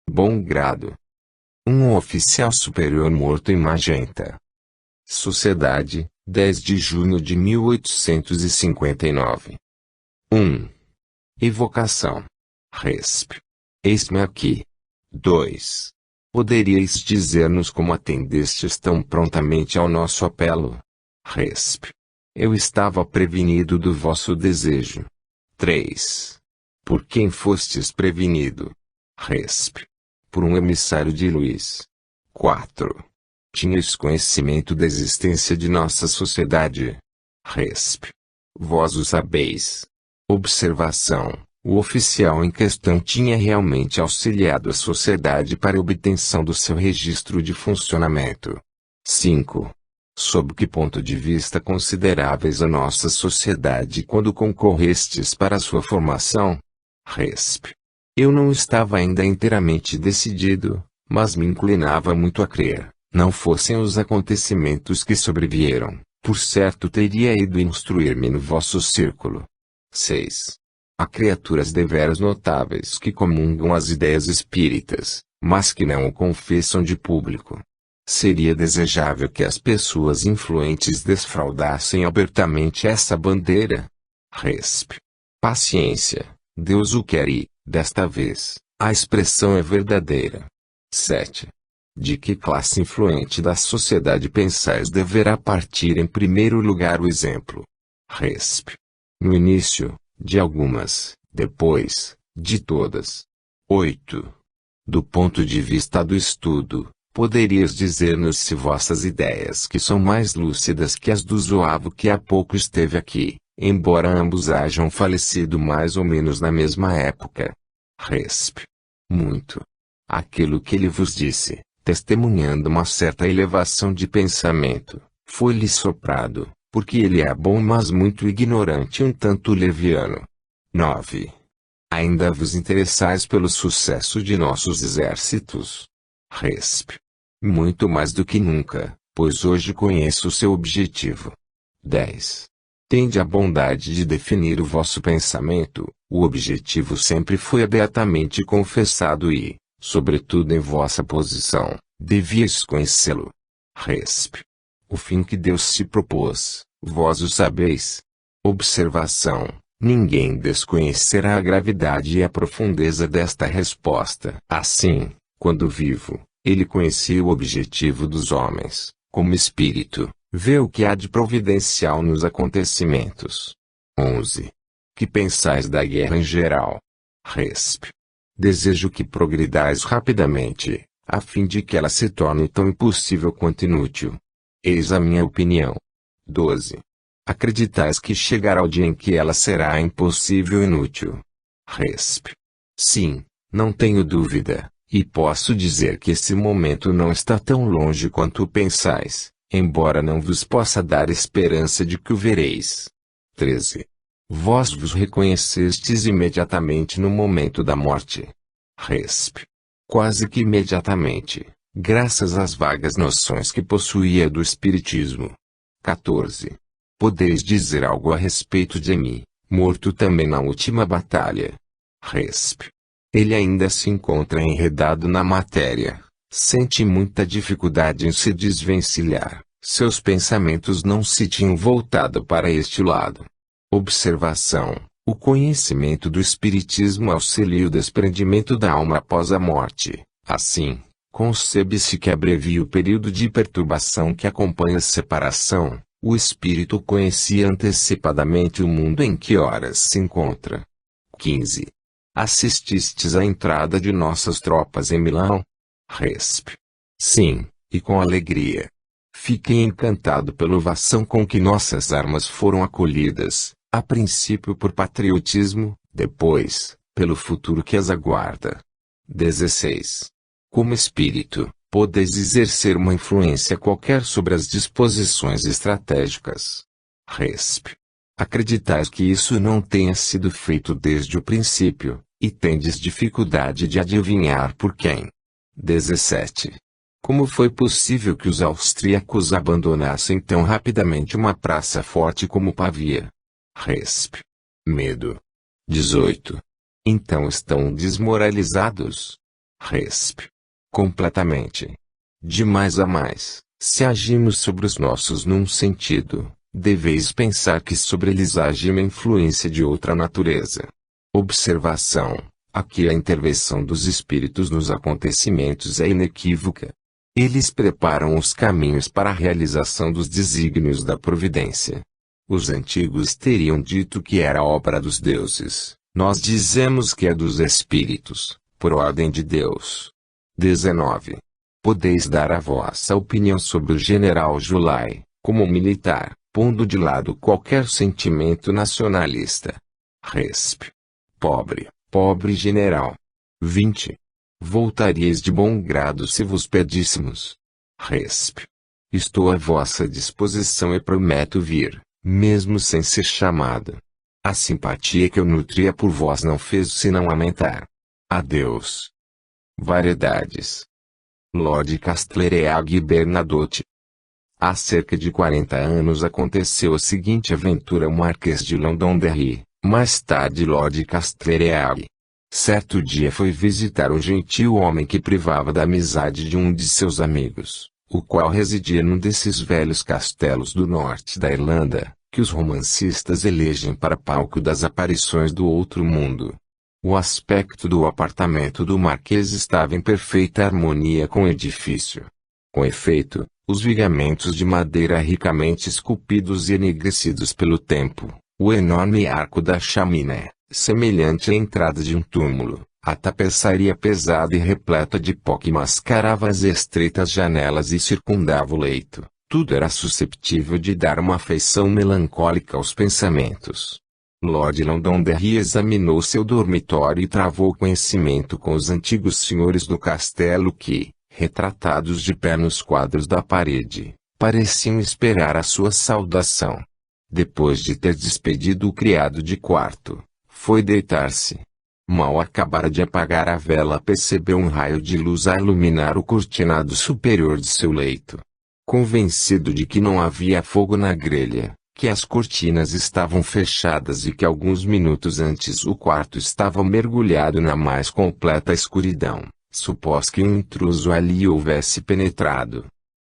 Bom grado. Um oficial superior morto em Magenta. Sociedade, 10 de junho de 1859. 1. Evocação. Resp. Eis-me aqui. 2. Poderíeis dizer-nos como atendestes tão prontamente ao nosso apelo? Resp. Eu estava prevenido do vosso desejo. 3. Por quem fostes prevenido? Resp. Por um emissário de Luís. 4. Tinhais conhecimento da existência de nossa sociedade? Resp. Vós o sabeis. Observação. O oficial em questão tinha realmente auxiliado a sociedade para a obtenção do seu registro de funcionamento. 5. Sob que ponto de vista consideráveis a nossa sociedade quando concorrestes para a sua formação? Resp. Eu não estava ainda inteiramente decidido, mas me inclinava muito a crer, não fossem os acontecimentos que sobrevieram, por certo teria ido instruir-me no vosso círculo. 6. Há criaturas deveras notáveis que comungam as ideias espíritas, mas que não o confessam de público. Seria desejável que as pessoas influentes desfraldassem abertamente essa bandeira. Resp. Paciência, Deus o quer e, desta vez, a expressão é verdadeira. 7. De que classe influente da sociedade pensais deverá partir em primeiro lugar o exemplo? Resp. No início, de algumas, depois, de todas. 8. Do ponto de vista do estudo, poderias dizer-nos se vossas ideias que são mais lúcidas que as do zoavo que há pouco esteve aqui, embora ambos hajam falecido mais ou menos na mesma época? Resp. Muito. Aquilo que ele vos disse, testemunhando uma certa elevação de pensamento, foi-lhe soprado, porque ele é bom mas muito ignorante e um tanto leviano. 9. Ainda vos interessais pelo sucesso de nossos exércitos? Resp. Muito mais do que nunca, pois hoje conheço o seu objetivo. 10. Tende a bondade de definir o vosso pensamento, o objetivo sempre foi abertamente confessado e, sobretudo em vossa posição, devíeis conhecê-lo. Resp. O fim que Deus se propôs, vós o sabeis. Observação. Ninguém desconhecerá a gravidade e a profundeza desta resposta. Assim, quando vivo, ele conhecia o objetivo dos homens, como espírito, vê o que há de providencial nos acontecimentos. 11. Que pensais da guerra em geral? Resp. Desejo que progridais rapidamente, a fim de que ela se torne tão impossível quanto inútil. Eis a minha opinião. 12. Acreditais que chegará o dia em que ela será impossível e inútil? Resp. Sim, não tenho dúvida, e posso dizer que esse momento não está tão longe quanto pensais, embora não vos possa dar esperança de que o vereis. 13. Vós vos reconhecestes imediatamente no momento da morte? Resp. Quase que imediatamente, graças às vagas noções que possuía do espiritismo. 14. Podeis dizer algo a respeito de mim, morto também na última batalha? Resp. Ele ainda se encontra enredado na matéria, sente muita dificuldade em se desvencilhar, seus pensamentos não se tinham voltado para este lado. Observação. O conhecimento do espiritismo auxilia o desprendimento da alma após a morte. Assim, concebe-se que abrevie o período de perturbação que acompanha a separação. O espírito conhecia antecipadamente o mundo em que horas se encontra. 15. Assististes à entrada de nossas tropas em Milão? Resp. Sim, e com alegria. Fiquei encantado pela ovação com que nossas armas foram acolhidas, a princípio por patriotismo, depois, pelo futuro que as aguarda. 16. Como espírito, podeis exercer uma influência qualquer sobre as disposições estratégicas? Resp. Acreditais que isso não tenha sido feito desde o princípio, e tendes dificuldade de adivinhar por quem? 17. Como foi possível que os austríacos abandonassem tão rapidamente uma praça forte como Pavia? Resp. Medo. 18. Então estão desmoralizados? Resp. Completamente. De mais a mais, se agimos sobre os nossos num sentido, deveis pensar que sobre eles age uma influência de outra natureza. Observação: aqui a intervenção dos espíritos nos acontecimentos é inequívoca. Eles preparam os caminhos para a realização dos desígnios da providência. Os antigos teriam dito que era obra dos deuses, nós dizemos que é dos espíritos, por ordem de Deus. 19. Podeis dar a vossa opinião sobre o general Julai, como militar, pondo de lado qualquer sentimento nacionalista. Resp. Pobre general. 20. Voltaríeis de bom grado se vos pedíssemos. Resp. Estou à vossa disposição e prometo vir, mesmo sem ser chamado. A simpatia que eu nutria por vós não fez senão aumentar. Adeus. Variedades. Lord Castlereagh Bernadotte. Há cerca de 40 anos aconteceu a seguinte aventura ao Marquês de Londonderry, mais tarde Lord Castlereagh. Certo dia foi visitar um gentil homem que privava da amizade de um de seus amigos, o qual residia num desses velhos castelos do norte da Irlanda, que os romancistas elegem para palco das aparições do outro mundo. O aspecto do apartamento do Marquês estava em perfeita harmonia com o edifício. Com efeito, os vigamentos de madeira ricamente esculpidos e enegrecidos pelo tempo, o enorme arco da chaminé, semelhante à entrada de um túmulo, a tapeçaria pesada e repleta de pó que mascarava as estreitas janelas e circundava o leito, tudo era susceptível de dar uma feição melancólica aos pensamentos. Lord Londonderry examinou seu dormitório e travou conhecimento com os antigos senhores do castelo que, retratados de pé nos quadros da parede, pareciam esperar a sua saudação. Depois de ter despedido o criado de quarto, foi deitar-se. Mal acabara de apagar a vela, percebeu um raio de luz a iluminar o cortinado superior de seu leito. Convencido de que não havia fogo na grelha, que as cortinas estavam fechadas e que alguns minutos antes o quarto estava mergulhado na mais completa escuridão, supôs que um intruso ali houvesse penetrado.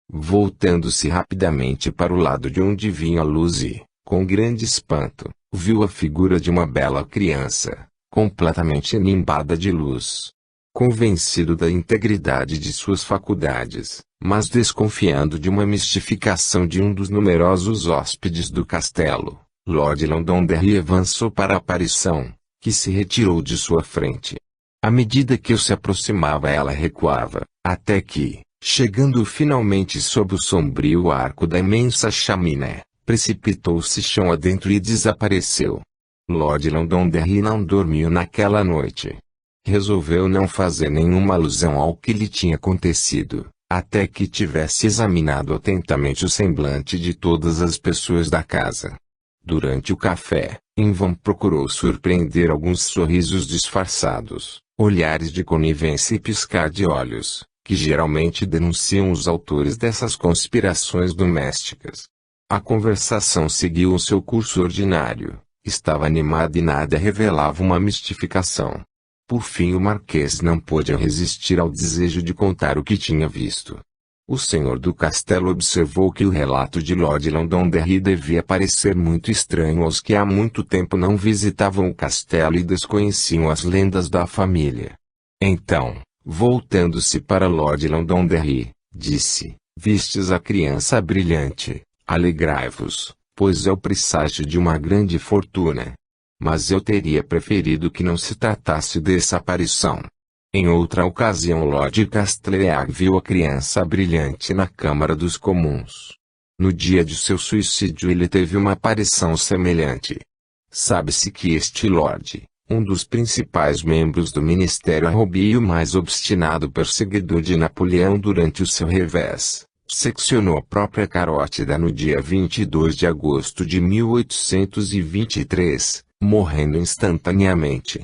Voltando-se rapidamente para o lado de onde vinha a luz e, com grande espanto, viu a figura de uma bela criança, completamente enimbada de luz. Convencido da integridade de suas faculdades, mas desconfiando de uma mistificação de um dos numerosos hóspedes do castelo, Lord Londonderry avançou para a aparição, que se retirou de sua frente. À medida que eu se aproximava, ela recuava, até que, chegando finalmente sob o sombrio arco da imensa chaminé, precipitou-se chão adentro e desapareceu. Lord Londonderry não dormiu naquela noite. Resolveu não fazer nenhuma alusão ao que lhe tinha acontecido, até que tivesse examinado atentamente o semblante de todas as pessoas da casa. Durante o café, em vão procurou surpreender alguns sorrisos disfarçados, olhares de conivência e piscar de olhos, que geralmente denunciam os autores dessas conspirações domésticas. A conversação seguiu o seu curso ordinário, estava animada e nada revelava uma mistificação. Por fim o Marquês não pôde resistir ao desejo de contar o que tinha visto. O senhor do castelo observou que o relato de Lord Londonderry devia parecer muito estranho aos que há muito tempo não visitavam o castelo e desconheciam as lendas da família. Então, voltando-se para Lord Londonderry, disse: "Vistes a criança brilhante, alegrai-vos, pois é o presságio de uma grande fortuna. Mas eu teria preferido que não se tratasse dessa aparição." Em outra ocasião Lord Castlereagh viu a criança brilhante na Câmara dos Comuns. No dia de seu suicídio ele teve uma aparição semelhante. Sabe-se que este Lord, um dos principais membros do Ministério Arrobi e o mais obstinado perseguidor de Napoleão durante o seu revés, seccionou a própria carótida no dia 22 de agosto de 1823, morrendo instantaneamente.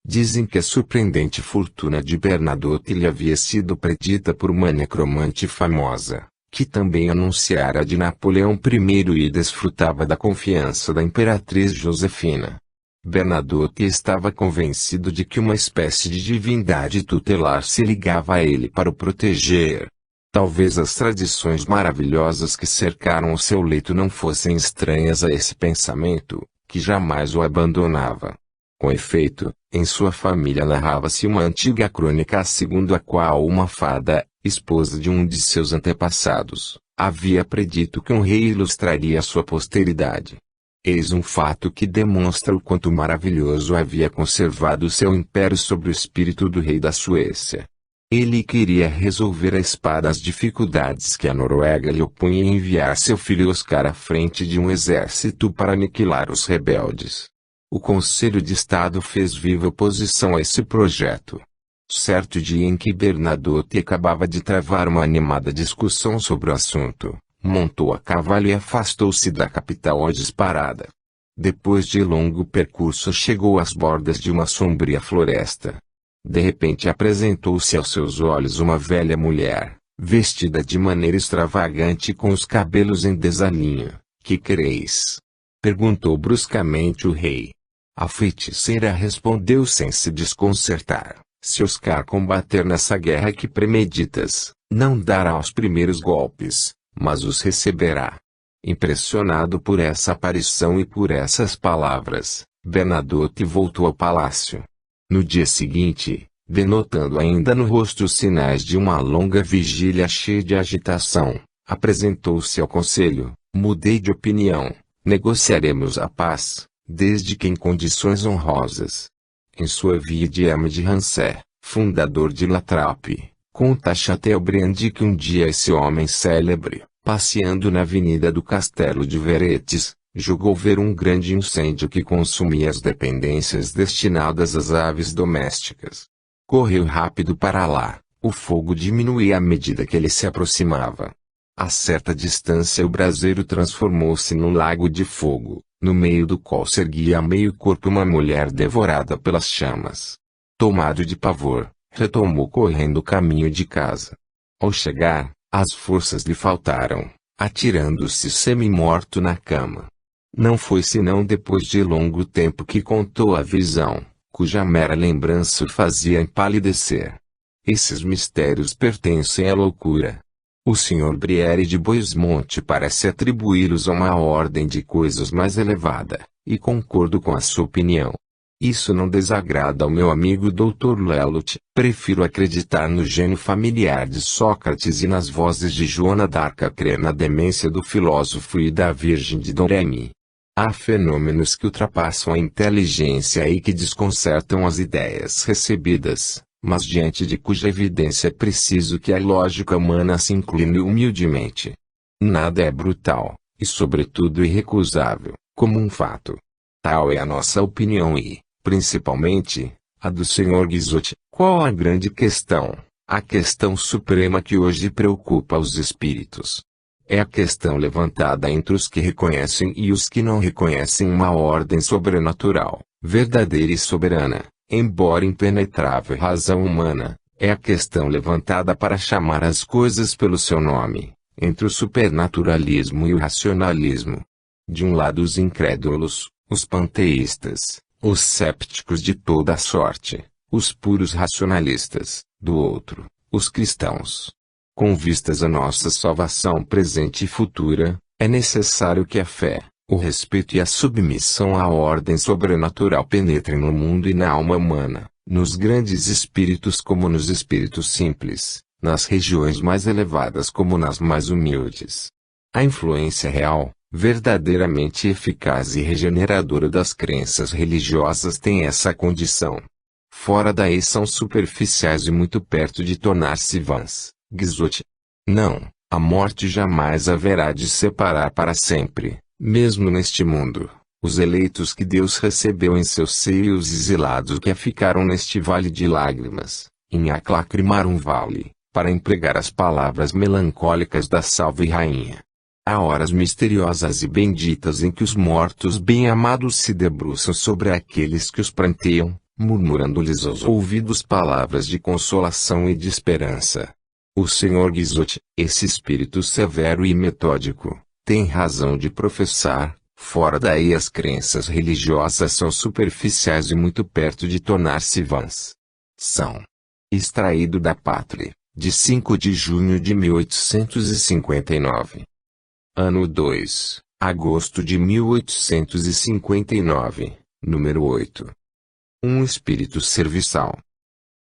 Dizem que a surpreendente fortuna de Bernadotte lhe havia sido predita por uma necromante famosa, que também anunciara a de Napoleão I e desfrutava da confiança da imperatriz Josefina. Bernadotte estava convencido de que uma espécie de divindade tutelar se ligava a ele para o proteger. Talvez as tradições maravilhosas que cercaram o seu leito não fossem estranhas a esse pensamento, que jamais o abandonava. Com efeito, em sua família narrava-se uma antiga crônica segundo a qual uma fada, esposa de um de seus antepassados, havia predito que um rei ilustraria sua posteridade. Eis um fato que demonstra o quanto maravilhoso havia conservado seu império sobre o espírito do rei da Suécia. Ele queria resolver a espada as dificuldades que a Noruega lhe opunha e enviar seu filho Oscar à frente de um exército para aniquilar os rebeldes. O Conselho de Estado fez viva oposição a esse projeto. Certo dia em que Bernadotte acabava de travar uma animada discussão sobre o assunto, montou a cavalo e afastou-se da capital à disparada. Depois de longo percurso chegou às bordas de uma sombria floresta. De repente apresentou-se aos seus olhos uma velha mulher, vestida de maneira extravagante com os cabelos em desalinho. Que quereis? Perguntou bruscamente o rei. A feiticeira respondeu sem se desconcertar. Se Oscar combater nessa guerra que premeditas, não dará os primeiros golpes, mas os receberá. Impressionado por essa aparição e por essas palavras, Bernadotte voltou ao palácio. No dia seguinte, denotando ainda no rosto os sinais de uma longa vigília cheia de agitação, apresentou-se ao conselho. Mudei de opinião, negociaremos a paz, desde que em condições honrosas. Em sua Vie de M. de Rancé, fundador de La Trappe, conta Chateaubriand que um dia esse homem célebre, passeando na avenida do Castelo de Veretes, julgou ver um grande incêndio que consumia as dependências destinadas às aves domésticas. Correu rápido para lá, o fogo diminuía à medida que ele se aproximava. A certa distância o braseiro transformou-se num lago de fogo, no meio do qual se erguia a meio corpo uma mulher devorada pelas chamas. Tomado de pavor, retomou correndo o caminho de casa. Ao chegar, as forças lhe faltaram, atirando-se semi-morto na cama. Não foi senão depois de longo tempo que contou a visão, cuja mera lembrança o fazia empalidecer. Esses mistérios pertencem à loucura. O Sr. Briere de Boismonte parece atribuí-los a uma ordem de coisas mais elevada, e concordo com a sua opinião. Isso não desagrada ao meu amigo Dr. Lelot. Prefiro acreditar no gênio familiar de Sócrates e nas vozes de Joana d'Arc a crer na demência do filósofo e da Virgem de Domremy. Há fenômenos que ultrapassam a inteligência e que desconcertam as ideias recebidas, mas diante de cuja evidência é preciso que a lógica humana se incline humildemente. Nada é brutal, e sobretudo irrecusável, como um fato. Tal é a nossa opinião e, principalmente, a do Sr. Guizot. Qual a grande questão, a questão suprema que hoje preocupa os espíritos? É a questão levantada entre os que reconhecem e os que não reconhecem uma ordem sobrenatural, verdadeira e soberana, embora impenetrável razão humana. É a questão levantada para chamar as coisas pelo seu nome, entre o supernaturalismo e o racionalismo. De um lado os incrédulos, os panteístas, os cépticos de toda a sorte, os puros racionalistas, do outro, os cristãos. Com vistas à nossa salvação presente e futura, é necessário que a fé, o respeito e a submissão à ordem sobrenatural penetrem no mundo e na alma humana, nos grandes espíritos como nos espíritos simples, nas regiões mais elevadas como nas mais humildes. A influência real, verdadeiramente eficaz e regeneradora das crenças religiosas tem essa condição. Fora daí são superficiais e muito perto de tornar-se vãs. Guizot. Não, a morte jamais haverá de separar para sempre, mesmo neste mundo, os eleitos que Deus recebeu em seu seio e os exilados que ficaram neste vale de lágrimas, em Aclacrimarum Vale, para empregar as palavras melancólicas da Salve Rainha. Há horas misteriosas e benditas em que os mortos bem-amados se debruçam sobre aqueles que os pranteiam, murmurando-lhes aos ouvidos palavras de consolação e de esperança. O Sr. Guizot, esse espírito severo e metódico, tem razão de professar, Fora daí as crenças religiosas são superficiais e muito perto de tornar-se vãs. São. Extraído da Pátria, de 5 de junho de 1859. Ano 2, agosto de 1859, número 8. Um espírito serviçal.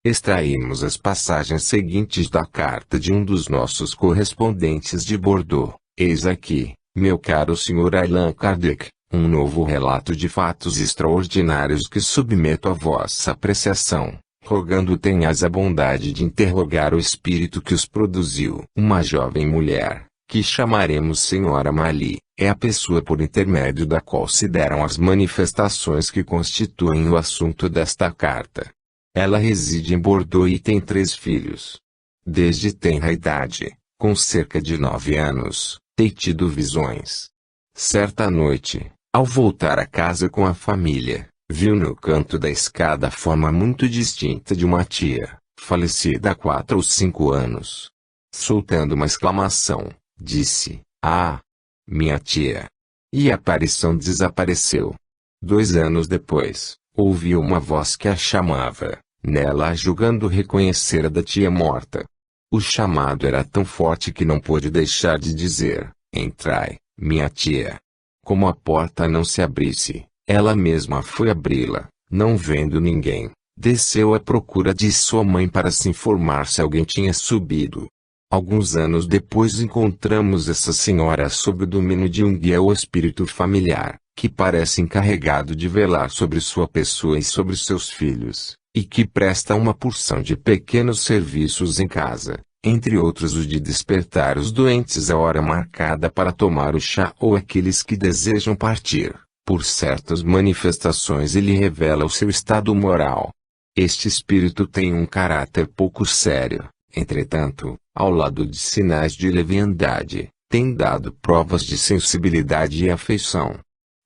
Extraímos as passagens seguintes da carta de um dos nossos correspondentes de Bordeaux. Eis aqui, meu caro Sr. Allan Kardec, um novo relato de fatos extraordinários que submeto à vossa apreciação, rogando tenhas a bondade de interrogar o espírito que os produziu. Uma jovem mulher, que chamaremos Senhora Mali, é a pessoa por intermédio da qual se deram as manifestações que constituem o assunto desta carta. Ela reside em Bordeaux e tem 3 filhos. Desde tenra idade, com cerca de 9 anos, tem tido visões. Certa noite, ao voltar a casa com a família, viu no canto da escada a forma muito distinta de uma tia, falecida há 4 ou 5 anos. Soltando uma exclamação, disse: "Ah! Minha tia!" E a aparição desapareceu. 2 anos depois, ouviu uma voz que a chamava, nela julgando reconhecer a da tia morta. O chamado era tão forte que não pôde deixar de dizer: "Entrai, minha tia." Como a porta não se abrisse, ela mesma foi abri-la, não vendo ninguém, desceu à procura de sua mãe para se informar se alguém tinha subido. Alguns anos depois encontramos essa senhora sob o domínio de um guia ou espírito familiar, que parece encarregado de velar sobre sua pessoa e sobre seus filhos, e que presta uma porção de pequenos serviços em casa, entre outros o de despertar os doentes à hora marcada para tomar o chá ou aqueles que desejam partir. Por certas manifestações ele revela o seu estado moral. Este espírito tem um caráter pouco sério, entretanto, ao lado de sinais de leviandade, tem dado provas de sensibilidade e afeição.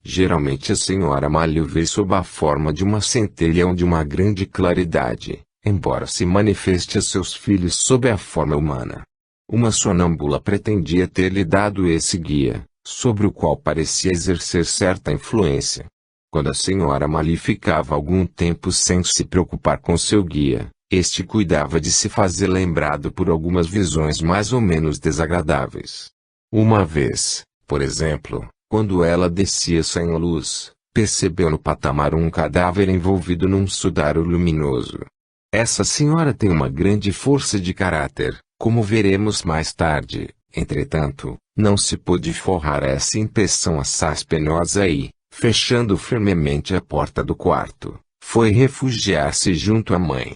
Geralmente a senhora Mali o vê sob a forma de uma centelha ou de uma grande claridade, embora se manifeste a seus filhos sob a forma humana. Uma sonâmbula pretendia ter-lhe dado esse guia, sobre o qual parecia exercer certa influência. Quando a senhora Mali ficava algum tempo sem se preocupar com seu guia, este cuidava de se fazer lembrado por algumas visões mais ou menos desagradáveis. Uma vez, por exemplo, quando ela descia sem luz, percebeu no patamar um cadáver envolvido num sudário luminoso. Essa senhora tem uma grande força de caráter, como veremos mais tarde. Entretanto, não se pôde forrar essa impressão assaz penosa e, fechando firmemente a porta do quarto, foi refugiar-se junto à mãe.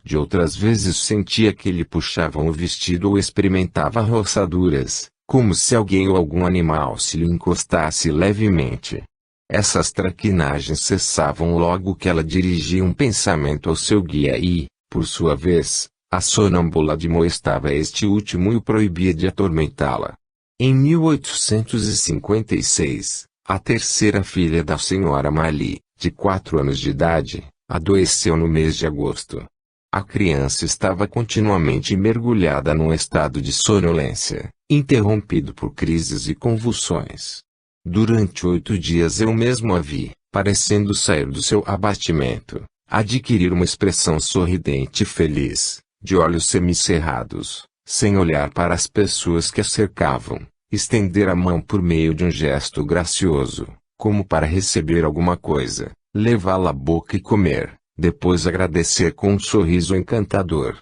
De outras vezes sentia que lhe puxavam o vestido ou experimentava roçaduras, como se alguém ou algum animal se lhe encostasse levemente. Essas traquinagens cessavam logo que ela dirigia um pensamento ao seu guia e, por sua vez, a sonâmbula admoestava este último e o proibia de atormentá-la. Em 1856, a terceira filha da senhora Mali, de 4 anos de idade, adoeceu no mês de agosto. A criança estava continuamente mergulhada num estado de sonolência, interrompido por crises e convulsões. Durante 8 dias eu mesmo a vi, parecendo sair do seu abatimento, adquirir uma expressão sorridente e feliz, de olhos semicerrados, sem olhar para as pessoas que a cercavam, estender a mão por meio de um gesto gracioso, como para receber alguma coisa, levá-la à boca e comer, depois agradecer com um sorriso encantador.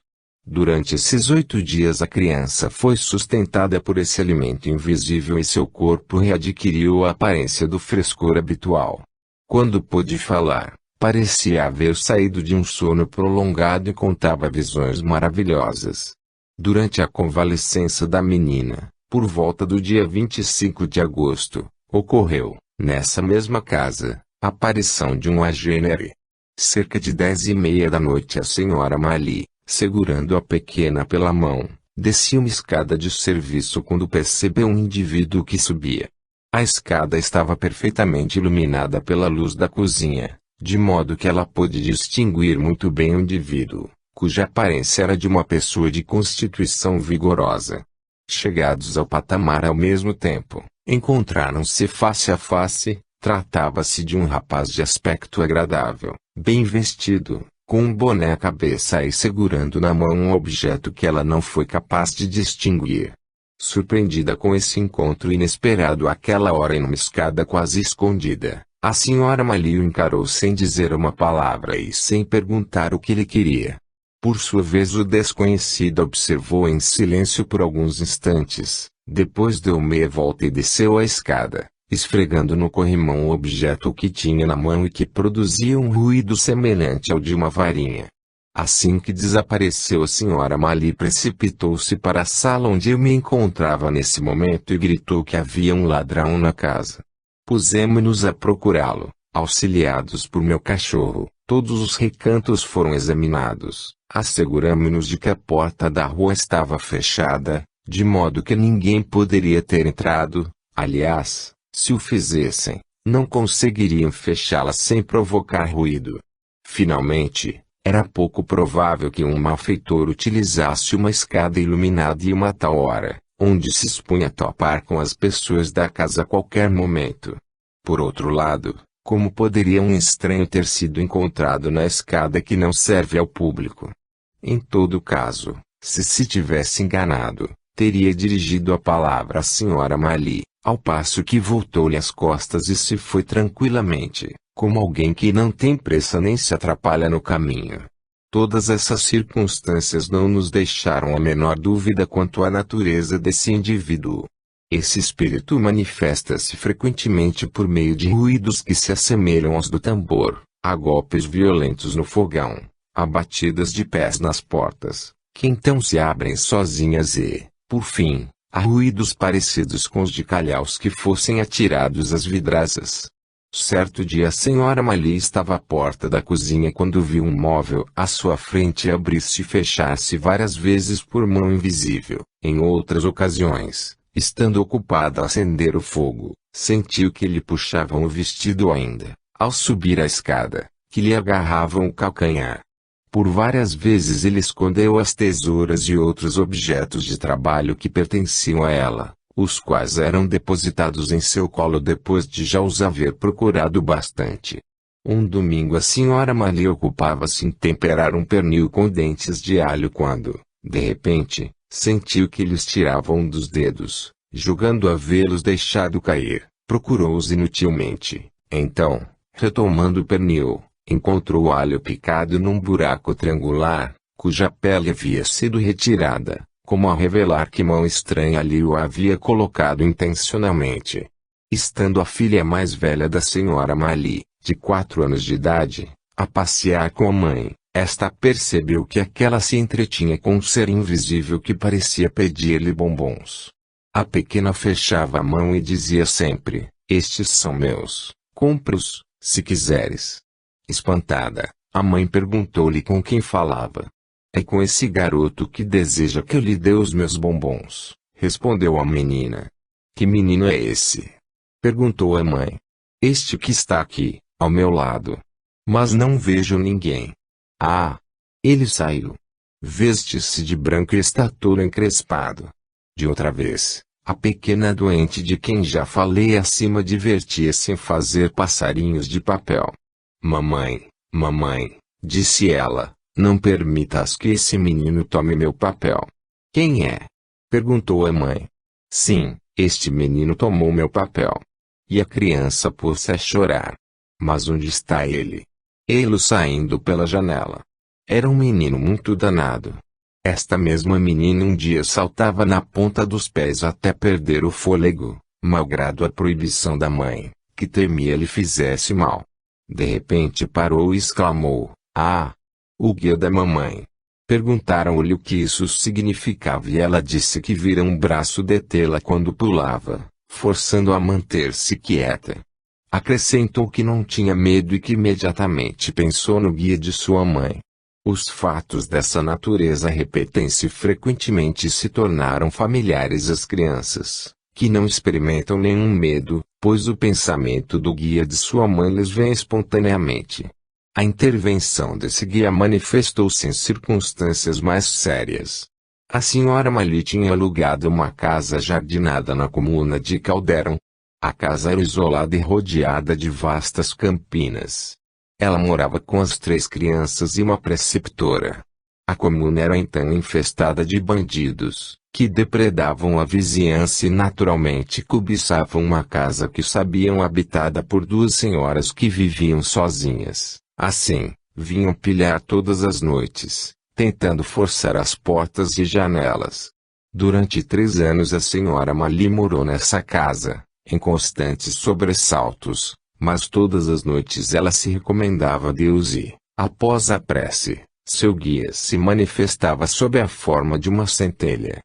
Durante esses 8 dias a criança foi sustentada por esse alimento invisível e seu corpo readquiriu a aparência do frescor habitual. Quando pôde falar, parecia haver saído de um sono prolongado e contava visões maravilhosas. Durante a convalescença da menina, por volta do dia 25 de agosto, ocorreu, nessa mesma casa, a aparição de um agênere. Cerca de 10h30 da noite a senhora Mali, segurando a pequena pela mão, descia uma escada de serviço quando percebeu um indivíduo que subia. A escada estava perfeitamente iluminada pela luz da cozinha, de modo que ela pôde distinguir muito bem o indivíduo, cuja aparência era de uma pessoa de constituição vigorosa. Chegados ao patamar ao mesmo tempo, Encontraram-se face a face. Tratava-se de um rapaz de aspecto agradável, bem vestido, com um boné à cabeça e segurando na mão um objeto que ela não foi capaz de distinguir. Surpreendida com esse encontro inesperado àquela hora em uma escada quase escondida, a senhora Mali o encarou sem dizer uma palavra e sem perguntar o que ele queria. Por sua vez o desconhecido observou em silêncio por alguns instantes, depois deu meia volta e desceu a escada, esfregando no corrimão o objeto que tinha na mão e que produzia um ruído semelhante ao de uma varinha. Assim que desapareceu a senhora Mali precipitou-se para a sala onde eu me encontrava nesse momento e gritou que havia um ladrão na casa. Pusemo-nos a procurá-lo, auxiliados por meu cachorro. Todos os recantos foram examinados. Asseguramo-nos de que a porta da rua estava fechada, de modo que ninguém poderia ter entrado. Aliás, se o fizessem, não conseguiriam fechá-la sem provocar ruído. Finalmente, era pouco provável que um malfeitor utilizasse uma escada iluminada e uma tal hora, onde se expunha a topar com as pessoas da casa a qualquer momento. Por outro lado, como poderia um estranho ter sido encontrado na escada que não serve ao público? Em todo caso, se tivesse enganado, teria dirigido a palavra à senhora Mali, ao passo que voltou-lhe as costas e se foi tranquilamente, como alguém que não tem pressa nem se atrapalha no caminho. Todas essas circunstâncias não nos deixaram a menor dúvida quanto à natureza desse indivíduo. Esse espírito manifesta-se frequentemente por meio de ruídos que se assemelham aos do tambor, a golpes violentos no fogão, a batidas de pés nas portas, que então se abrem sozinhas e, por fim, a ruídos parecidos com os de calhaus que fossem atirados às vidraças. Certo dia a senhora Mali estava à porta da cozinha quando viu um móvel à sua frente abrir-se e fechar-se várias vezes por mão invisível. Em outras ocasiões, estando ocupada a acender o fogo, sentiu que lhe puxavam o vestido ainda, ao subir a escada, que lhe agarravam o calcanhar. Por várias vezes ele escondeu as tesouras e outros objetos de trabalho que pertenciam a ela, os quais eram depositados em seu colo depois de já os haver procurado bastante. Um domingo a senhora Mali ocupava-se em temperar um pernil com dentes de alho quando, de repente, sentiu que lhes tiravam um dos dedos. Julgando havê-los deixado cair, procurou-os inutilmente. Então, retomando o pernil, encontrou o alho picado num buraco triangular, cuja pele havia sido retirada, como a revelar que mão estranha ali o havia colocado intencionalmente. Estando a filha mais velha da senhora Mali, de 4 anos de idade, a passear com a mãe, esta percebeu que aquela se entretinha com um ser invisível que parecia pedir-lhe bombons. A pequena fechava a mão e dizia sempre: "Estes são meus, compra-os, se quiseres." Espantada, a mãe perguntou-lhe com quem falava. "É com esse garoto que deseja que eu lhe dê os meus bombons", respondeu a menina. "Que menino é esse?" perguntou a mãe. "Este que está aqui, ao meu lado. Mas não vejo ninguém." "Ah! Ele saiu. Veste-se de branco e está todo encrespado." De outra vez, a pequena doente de quem já falei acima divertia-se em fazer passarinhos de papel. "Mamãe, mamãe", disse ela, "não permitas que esse menino tome meu papel." "Quem é?" perguntou a mãe. "Sim, este menino tomou meu papel." E a criança pôs-se a chorar. "Mas onde está ele?" "Ele saindo pela janela." Era um menino muito danado. Esta mesma menina um dia saltava na ponta dos pés até perder o fôlego, malgrado a proibição da mãe, que temia lhe fizesse mal. De repente parou e exclamou: "Ah! O guia da mamãe." Perguntaram-lhe o que isso significava e ela disse que vira um braço detê-la quando pulava, forçando-a a manter-se quieta. Acrescentou que não tinha medo e que imediatamente pensou no guia de sua mãe. Os fatos dessa natureza repetem-se frequentemente e se tornaram familiares às crianças, que não experimentam nenhum medo, pois o pensamento do guia de sua mãe lhes vem espontaneamente. A intervenção desse guia manifestou-se em circunstâncias mais sérias. A senhora Mali tinha alugado uma casa jardinada na comuna de Calderon. A casa era isolada e rodeada de vastas campinas. Ela morava com as 3 crianças e uma preceptora. A comuna era então infestada de bandidos, que depredavam a vizinhança e naturalmente cobiçavam uma casa que sabiam habitada por 2 senhoras que viviam sozinhas. Assim, vinham pilhar todas as noites, tentando forçar as portas e janelas. Durante 3 anos a senhora Mali morou nessa casa, em constantes sobressaltos, mas todas as noites ela se recomendava a Deus e, após a prece, seu guia se manifestava sob a forma de uma centelha.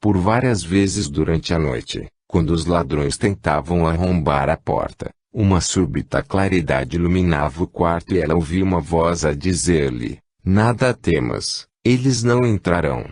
Por várias vezes durante a noite, quando os ladrões tentavam arrombar a porta, uma súbita claridade iluminava o quarto e ela ouvia uma voz a dizer-lhe: "Nada temas, eles não entrarão."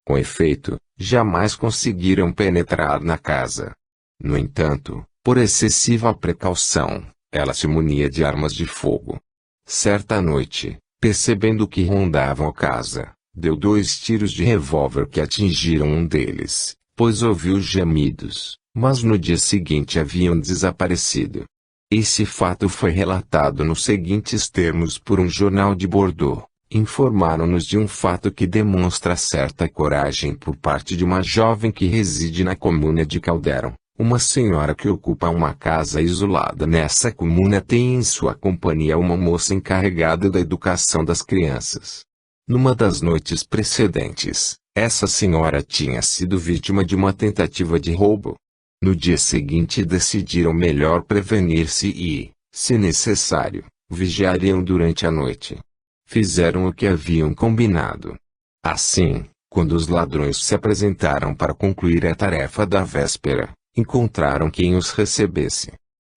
Com efeito, jamais conseguiram penetrar na casa. No entanto, por excessiva precaução, ela se munia de armas de fogo. Certa noite, percebendo que rondavam a casa, deu 2 tiros de revólver que atingiram um deles, pois ouviu gemidos, mas no dia seguinte haviam desaparecido. Esse fato foi relatado nos seguintes termos por um jornal de Bordeaux. Informaram-nos de um fato que demonstra certa coragem por parte de uma jovem que reside na comuna de Calderon. Uma senhora que ocupa uma casa isolada nessa comuna tem em sua companhia uma moça encarregada da educação das crianças. Numa das noites precedentes, essa senhora tinha sido vítima de uma tentativa de roubo. No dia seguinte decidiram melhor prevenir-se e, se necessário, vigiariam durante a noite. Fizeram o que haviam combinado. Assim, quando os ladrões se apresentaram para concluir a tarefa da véspera, encontraram quem os recebesse.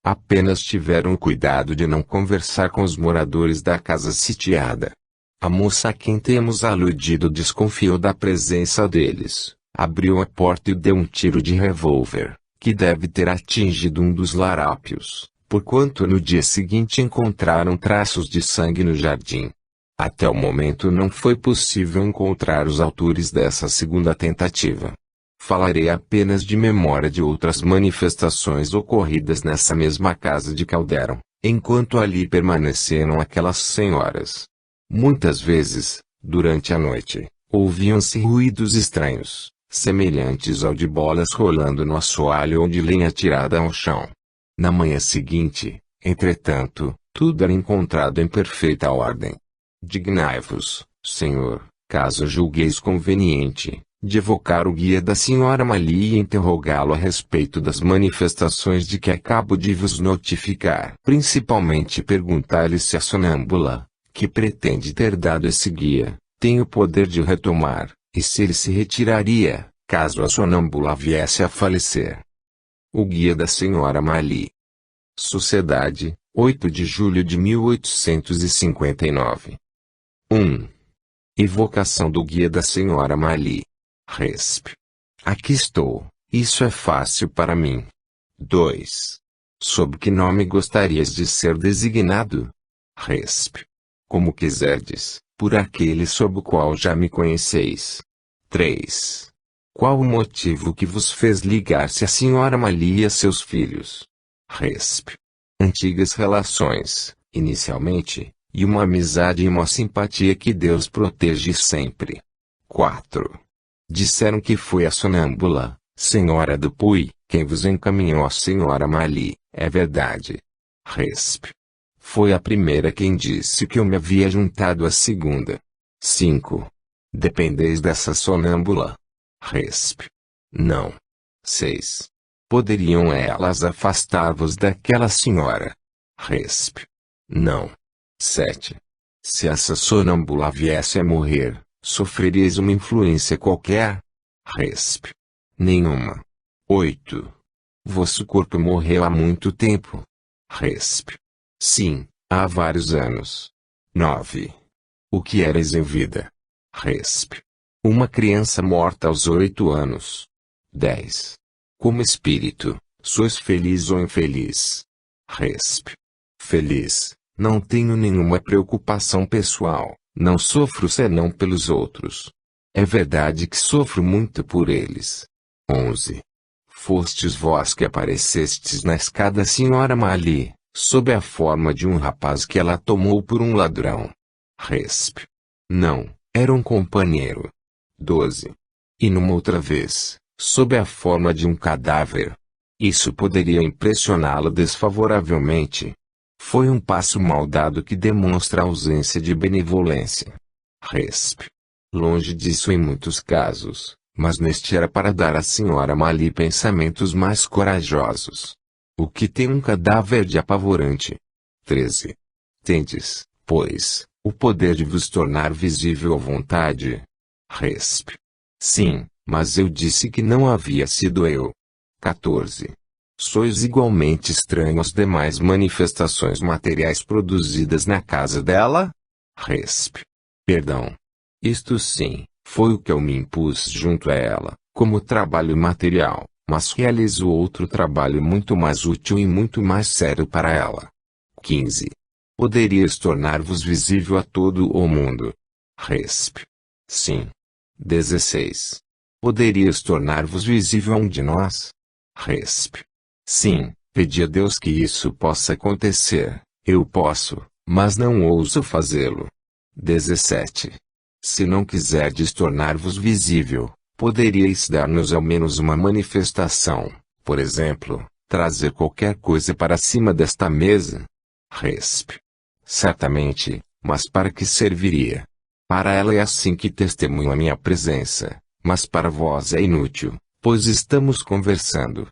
Apenas tiveram cuidado de não conversar com os moradores da casa sitiada. A moça a quem temos aludido desconfiou da presença deles, abriu a porta e deu um tiro de revólver, que deve ter atingido um dos larápios, porquanto no dia seguinte encontraram traços de sangue no jardim. Até o momento não foi possível encontrar os autores dessa segunda tentativa. Falarei apenas de memória de outras manifestações ocorridas nessa mesma casa de Calderon, enquanto ali permaneceram aquelas senhoras. Muitas vezes, durante a noite, ouviam-se ruídos estranhos, semelhantes ao de bolas rolando no assoalho ou de lenha tirada ao chão. Na manhã seguinte, entretanto, tudo era encontrado em perfeita ordem. Dignai-vos, Senhor, caso julgueis conveniente, de evocar o guia da senhora Mali e interrogá-lo a respeito das manifestações de que acabo de vos notificar. Principalmente perguntar-lhe se a sonâmbula, que pretende ter dado esse guia, tem o poder de retomar, e se ele se retiraria, caso a sonâmbula viesse a falecer. O guia da senhora Mali. Sociedade, 8 de julho de 1859. 1. Evocação do guia da senhora Mali. Resp. Aqui estou, isso é fácil para mim. 2. Sob que nome gostarias de ser designado? Resp. Como quiserdes, por aquele sob o qual já me conheceis. 3. Qual o motivo que vos fez ligar-se à senhora Mali e a seus filhos? Resp. Antigas relações, inicialmente, e uma amizade e uma simpatia que Deus protege sempre. 4. Disseram que foi a sonâmbula, senhora do Puy, quem vos encaminhou à senhora Mali. É verdade. Resp. Foi a primeira quem disse que eu me havia juntado à segunda. 5. Dependeis dessa sonâmbula? Resp. Não. 6. Poderiam elas afastar-vos daquela senhora? Resp. Não. 7. Se essa sonâmbula viesse a morrer, sofreríeis uma influência qualquer? Resp. Nenhuma. 8. Vosso corpo morreu há muito tempo? Resp. Sim, há vários anos. 9. O que erais em vida? Resp. Uma criança morta aos 8 anos. 10. Como espírito, sois feliz ou infeliz? Resp. Feliz, não tenho nenhuma preocupação pessoal, não sofro senão pelos outros. É verdade que sofro muito por eles. 11. Fostes vós que aparecestes na escada Sra. Mali, sob a forma de um rapaz que ela tomou por um ladrão. Resp. Não, era um companheiro. 12. E numa outra vez, sob a forma de um cadáver. Isso poderia impressioná-lo desfavoravelmente. Foi um passo mal dado que demonstra a ausência de benevolência. Resp. Longe disso em muitos casos, mas neste era para dar à Sra. Mali pensamentos mais corajosos. O que tem um cadáver de apavorante? 13. Tendes, pois, o poder de vos tornar visível à vontade? Resp. Sim, mas eu disse que não havia sido eu. 14. Sois igualmente estranho às demais manifestações materiais produzidas na casa dela? Resp. Perdão. Isto sim, foi o que eu me impus junto a ela, como trabalho material, mas realizo outro trabalho muito mais útil e muito mais sério para ela. 15. Poderias tornar-vos visível a todo o mundo? Resp. Sim. 16. Poderias tornar-vos visível a um de nós? Resp. Sim, pedi a Deus que isso possa acontecer. Eu posso, mas não ouso fazê-lo. 17. Se não quiserdes tornar-vos visível, poderíeis dar-nos ao menos uma manifestação, por exemplo, trazer qualquer coisa para cima desta mesa? Resp. Certamente, mas para que serviria? Para ela é assim que testemunho a minha presença, mas para vós é inútil, pois estamos conversando.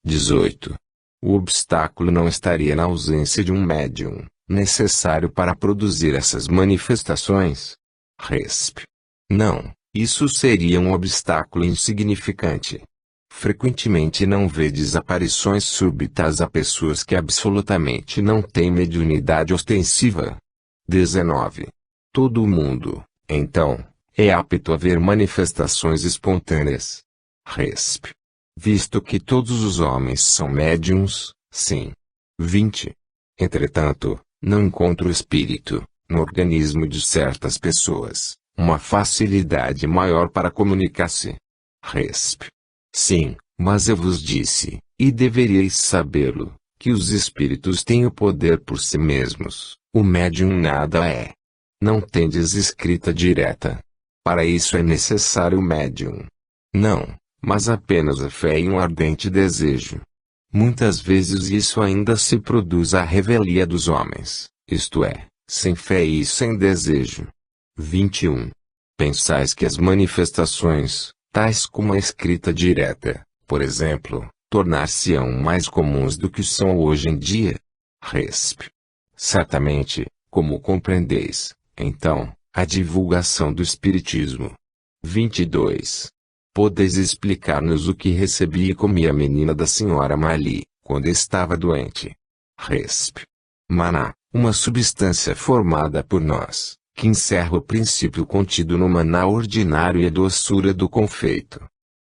18. O obstáculo não estaria na ausência de um médium, necessário para produzir essas manifestações? Resp. Não, isso seria um obstáculo insignificante. Frequentemente não vedes aparições súbitas a pessoas que absolutamente não têm mediunidade ostensiva? 19. Todo o mundo, então, é apto a ver manifestações espontâneas? Resp. Visto que todos os homens são médiuns, sim. 20. Entretanto, não encontro espírito, no organismo de certas pessoas, uma facilidade maior para comunicar-se. Resp. Sim, mas eu vos disse, e deveríeis sabê-lo, que os espíritos têm o poder por si mesmos, o médium nada é. Não tendes escrita direta. Para isso é necessário o médium. Não, mas apenas a fé e um ardente desejo. Muitas vezes isso ainda se produz à revelia dos homens, isto é, sem fé e sem desejo. 21. Pensais que as manifestações, tais como a escrita direta, por exemplo, tornar-se-ão mais comuns do que são hoje em dia? Resp. Certamente, como compreendeis, então, a divulgação do Espiritismo. 22. Podeis explicar-nos o que recebia e comia a menina da Sra. Mali, quando estava doente? Resp. Maná, uma substância formada por nós, que encerra o princípio contido no maná ordinário e a doçura do confeito.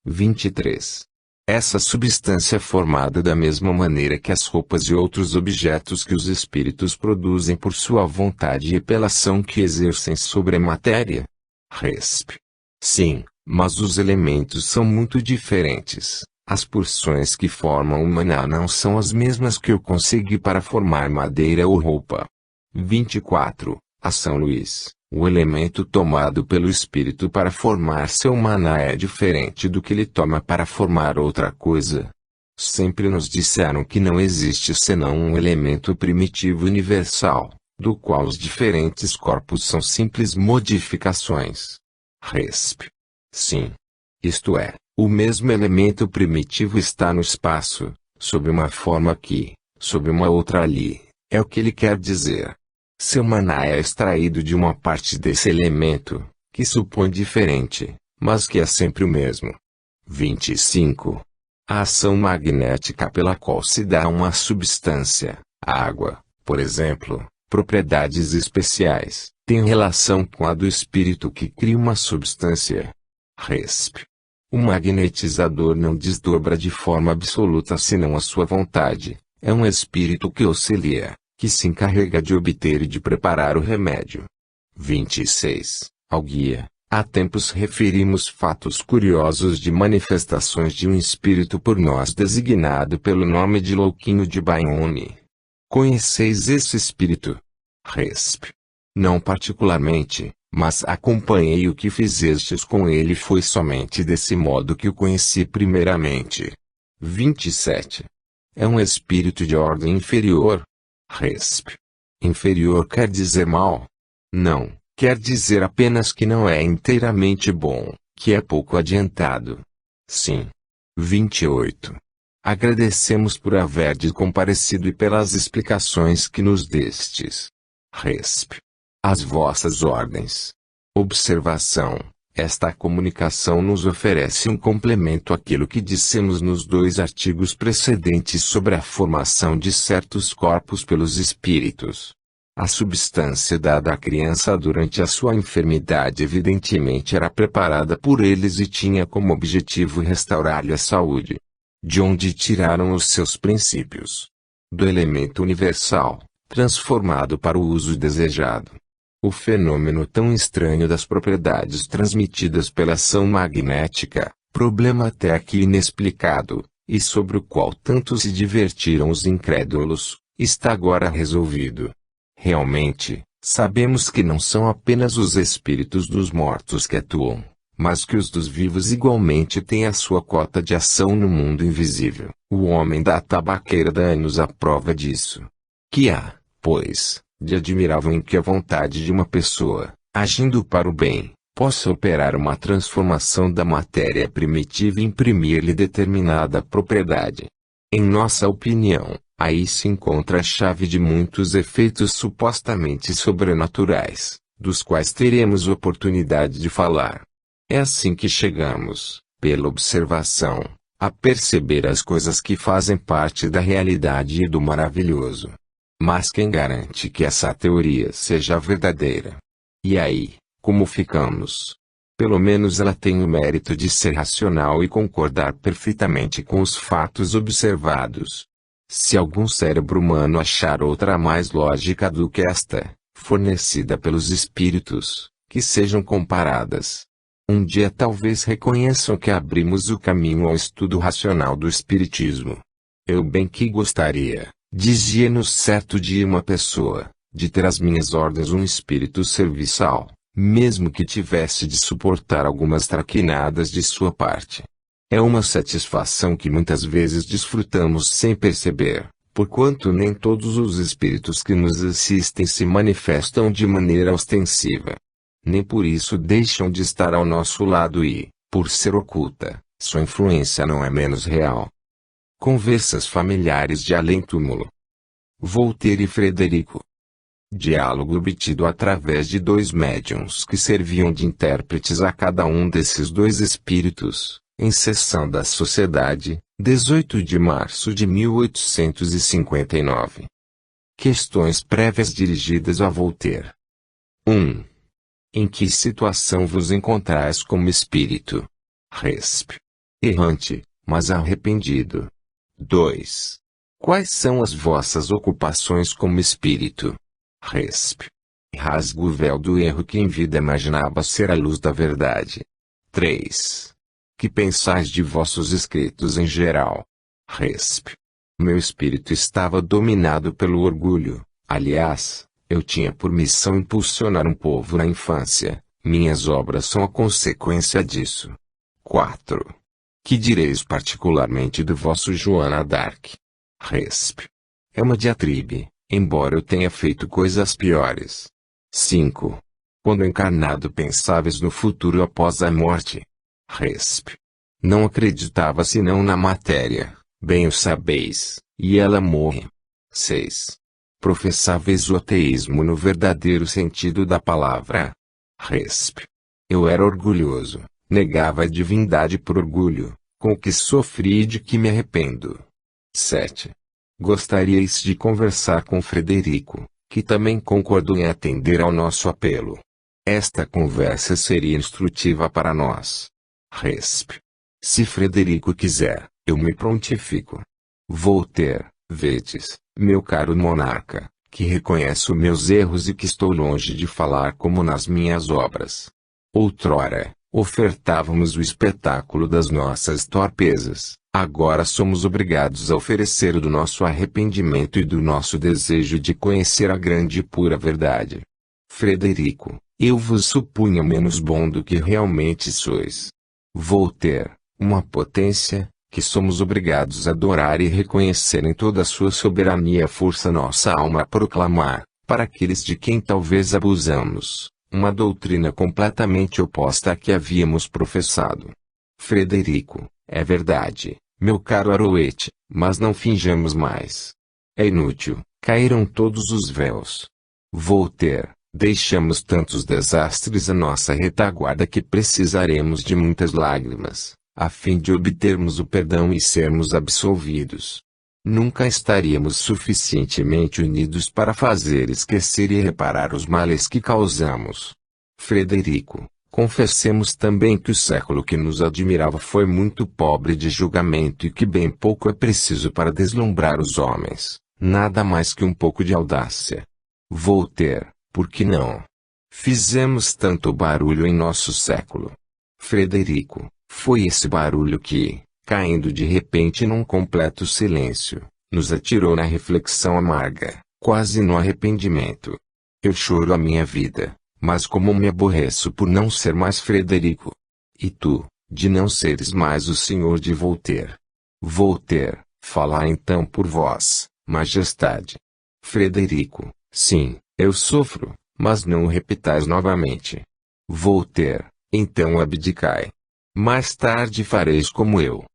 23. Essa substância é formada da mesma maneira que as roupas e outros objetos que os espíritos produzem por sua vontade e pela ação que exercem sobre a matéria? Resp. Sim, mas os elementos são muito diferentes. As porções que formam o maná não são as mesmas que eu consegui para formar madeira ou roupa. 24. A São Luís, o elemento tomado pelo espírito para formar seu maná é diferente do que ele toma para formar outra coisa. Sempre nos disseram que não existe senão um elemento primitivo universal, do qual os diferentes corpos são simples modificações. Resp. Sim. Isto é, o mesmo elemento primitivo está no espaço, sob uma forma aqui, sob uma outra ali, é o que ele quer dizer. Seu maná é extraído de uma parte desse elemento, que supõe diferente, mas que é sempre o mesmo. 25. A ação magnética pela qual se dá a uma substância, a água, por exemplo, propriedades especiais, tem relação com a do espírito que cria uma substância. Resp. O magnetizador não desdobra de forma absoluta senão a sua vontade, é um espírito que auxilia, que se encarrega de obter e de preparar o remédio. 26. Ao guia, Há tempos referimos fatos curiosos de manifestações de um espírito por nós designado pelo nome de Louquinho de Baione. Conheceis esse espírito? Resp. Não particularmente, mas acompanhei o que fizestes com ele, foi somente desse modo que o conheci primeiramente. 27. É um espírito de ordem inferior? Resp. Inferior quer dizer mal? Não, quer dizer apenas que não é inteiramente bom, que é pouco adiantado. Sim. 28. Agradecemos por haverdes comparecido e pelas explicações que nos destes. Resp. As vossas ordens. Observação. Esta comunicação nos oferece um complemento àquilo que dissemos nos 2 artigos precedentes sobre a formação de certos corpos pelos espíritos. A substância dada à criança durante a sua enfermidade evidentemente era preparada por eles e tinha como objetivo restaurar-lhe a saúde. De onde tiraram os seus princípios? Do elemento universal, transformado para o uso desejado. O fenômeno tão estranho das propriedades transmitidas pela ação magnética, problema até aqui inexplicado, e sobre o qual tanto se divertiram os incrédulos, está agora resolvido. Realmente, sabemos que não são apenas os espíritos dos mortos que atuam, mas que os dos vivos igualmente têm a sua cota de ação no mundo invisível. O homem da tabaqueira dá-nos a prova disso. Que há, pois, de admirável em que a vontade de uma pessoa, agindo para o bem, possa operar uma transformação da matéria primitiva e imprimir-lhe determinada propriedade. Em nossa opinião, aí se encontra a chave de muitos efeitos supostamente sobrenaturais, dos quais teremos oportunidade de falar. É assim que chegamos, pela observação, a perceber as coisas que fazem parte da realidade e do maravilhoso. Mas quem garante que essa teoria seja verdadeira? E aí, como ficamos? Pelo menos ela tem o mérito de ser racional e concordar perfeitamente com os fatos observados. Se algum cérebro humano achar outra mais lógica do que esta, fornecida pelos espíritos, que sejam comparadas, um dia talvez reconheçam que abrimos o caminho ao estudo racional do espiritismo. Eu bem que gostaria, dizia-nos certo dia uma pessoa, de ter às minhas ordens um espírito serviçal, mesmo que tivesse de suportar algumas traquinadas de sua parte. É uma satisfação que muitas vezes desfrutamos sem perceber, porquanto nem todos os espíritos que nos assistem se manifestam de maneira ostensiva. Nem por isso deixam de estar ao nosso lado e, por ser oculta, sua influência não é menos real. Conversas familiares de além-túmulo. Voltaire e Frederico. Diálogo obtido através de 2 médiuns que serviam de intérpretes a cada um desses 2 espíritos, em sessão da Sociedade, 18 de março de 1859. Questões prévias dirigidas a Voltaire. 1. Em que situação vos encontrais como espírito? Resp. Errante, mas arrependido. 2. Quais são as vossas ocupações como espírito? Resp. Rasgo o véu do erro que em vida imaginava ser a luz da verdade. 3. Que pensais de vossos escritos em geral? Resp. Meu espírito estava dominado pelo orgulho, aliás, eu tinha por missão impulsionar um povo na infância, minhas obras são a consequência disso. 4. Que direis particularmente do vosso Joana d'Arc? Resp. É uma diatribe, embora eu tenha feito coisas piores. 5. Quando encarnado pensáveis no futuro após a morte? Resp. Não acreditava senão na matéria, bem o sabeis, e ela morre. 6. Professáveis o ateísmo no verdadeiro sentido da palavra? Resp. Eu era orgulhoso, negava a divindade por orgulho, com o que sofri e de que me arrependo. 7. Gostaríeis de conversar com Frederico, que também concordou em atender ao nosso apelo. Esta conversa seria instrutiva para nós. Resp. Se Frederico quiser, eu me prontifico. Voltaire, vedes, meu caro monarca, que reconheço meus erros e que estou longe de falar como nas minhas obras. Outrora, ofertávamos o espetáculo das nossas torpezas, agora somos obrigados a oferecer o do nosso arrependimento e do nosso desejo de conhecer a grande e pura verdade. Frederico, eu vos supunha menos bom do que realmente sois. Voltaire, uma potência, que somos obrigados a adorar e reconhecer em toda a sua soberania força nossa alma a proclamar, para aqueles de quem talvez abusamos, uma doutrina completamente oposta à que havíamos professado. Frederico, é verdade, meu caro Arouet, mas não finjamos mais. É inútil, caíram todos os véus. Voltaire, deixamos tantos desastres à nossa retaguarda que precisaremos de muitas lágrimas, a fim de obtermos o perdão e sermos absolvidos. Nunca estaríamos suficientemente unidos para fazer esquecer e reparar os males que causamos. Frederico, confessemos também que o século que nos admirava foi muito pobre de julgamento e que bem pouco é preciso para deslumbrar os homens, nada mais que um pouco de audácia. Voltaire, por que não? Fizemos tanto barulho em nosso século. Frederico, foi esse barulho que, caindo de repente num completo silêncio, nos atirou na reflexão amarga, quase no arrependimento. Eu choro a minha vida, mas como me aborreço por não ser mais Frederico. E tu, de não seres mais o senhor de Voltaire. Voltaire, falai então por vós, majestade. Frederico, sim, eu sofro, mas não o repitais novamente. Voltaire, então abdicai. Mais tarde fareis como eu.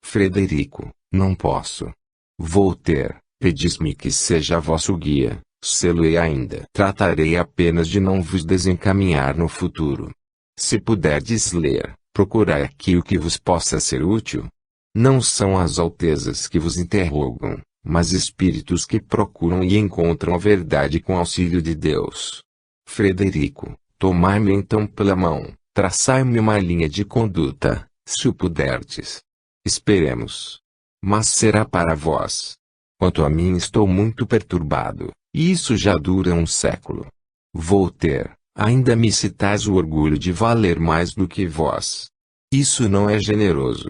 Frederico, não posso. Voltaire, pedis-me que seja vosso guia, sê-lo-ei ainda. Tratarei apenas de não vos desencaminhar no futuro. Se puderdes ler, procurai aqui o que vos possa ser útil. Não são as altezas que vos interrogam, mas espíritos que procuram e encontram a verdade com auxílio de Deus. Frederico, tomai-me então pela mão, traçai-me uma linha de conduta, se o puderdes. Esperemos. Mas será para vós. Quanto a mim estou muito perturbado, e isso já dura um século. Voltaire, ainda me citais o orgulho de valer mais do que vós. Isso não é generoso.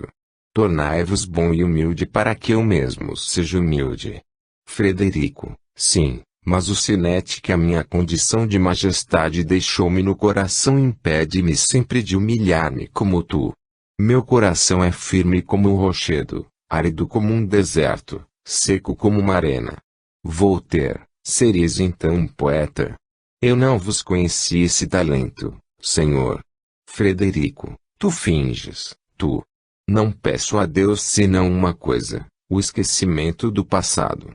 Tornai-vos bom e humilde para que eu mesmo seja humilde. Frederico, sim, mas o sinete que a minha condição de majestade deixou-me no coração impede-me sempre de humilhar-me como tu. Meu coração é firme como um rochedo, árido como um deserto, seco como uma arena. Voltaire, sereis então um poeta. Eu não vos conheci esse talento, senhor. Frederico, tu finges, tu. Não peço a Deus senão uma coisa, o esquecimento do passado.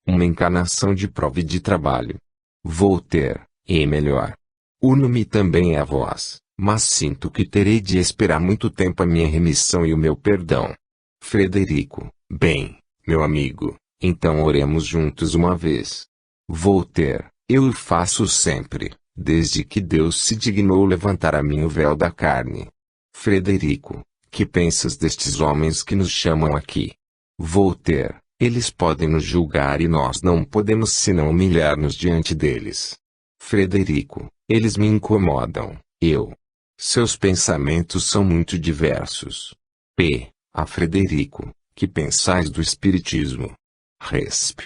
Uma encarnação de prova e de trabalho. Voltaire, e melhor. Uno-me também a vós, mas sinto que terei de esperar muito tempo a minha remissão e o meu perdão. Frederico, bem, meu amigo, então oremos juntos uma vez. Voltaire, eu o faço sempre, desde que Deus se dignou levantar a mim o véu da carne. Frederico, que pensas destes homens que nos chamam aqui? Voltaire, eles podem nos julgar e nós não podemos senão humilhar-nos diante deles. Frederico, eles me incomodam, eu. Seus pensamentos são muito diversos. A Frederico, que pensais do Espiritismo? Resp.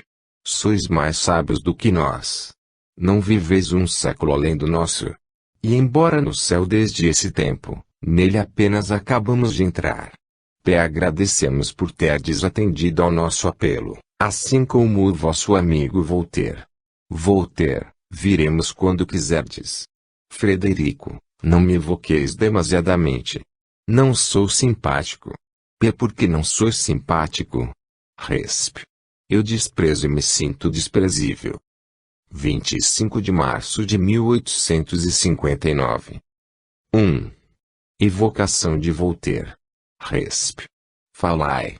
Sois mais sábios do que nós. Não viveis um século além do nosso. E embora no céu desde esse tempo, nele apenas acabamos de entrar. Agradecemos por terdes atendido ao nosso apelo, assim como o vosso amigo Voltaire. Voltaire, viremos quando quiserdes. Frederico, não me evoqueis demasiadamente. Não sou simpático. Porque não sou simpático. Resp. Eu desprezo e me sinto desprezível. 25 de março de 1859. 1. Evocação de Voltaire. Resp. Falai.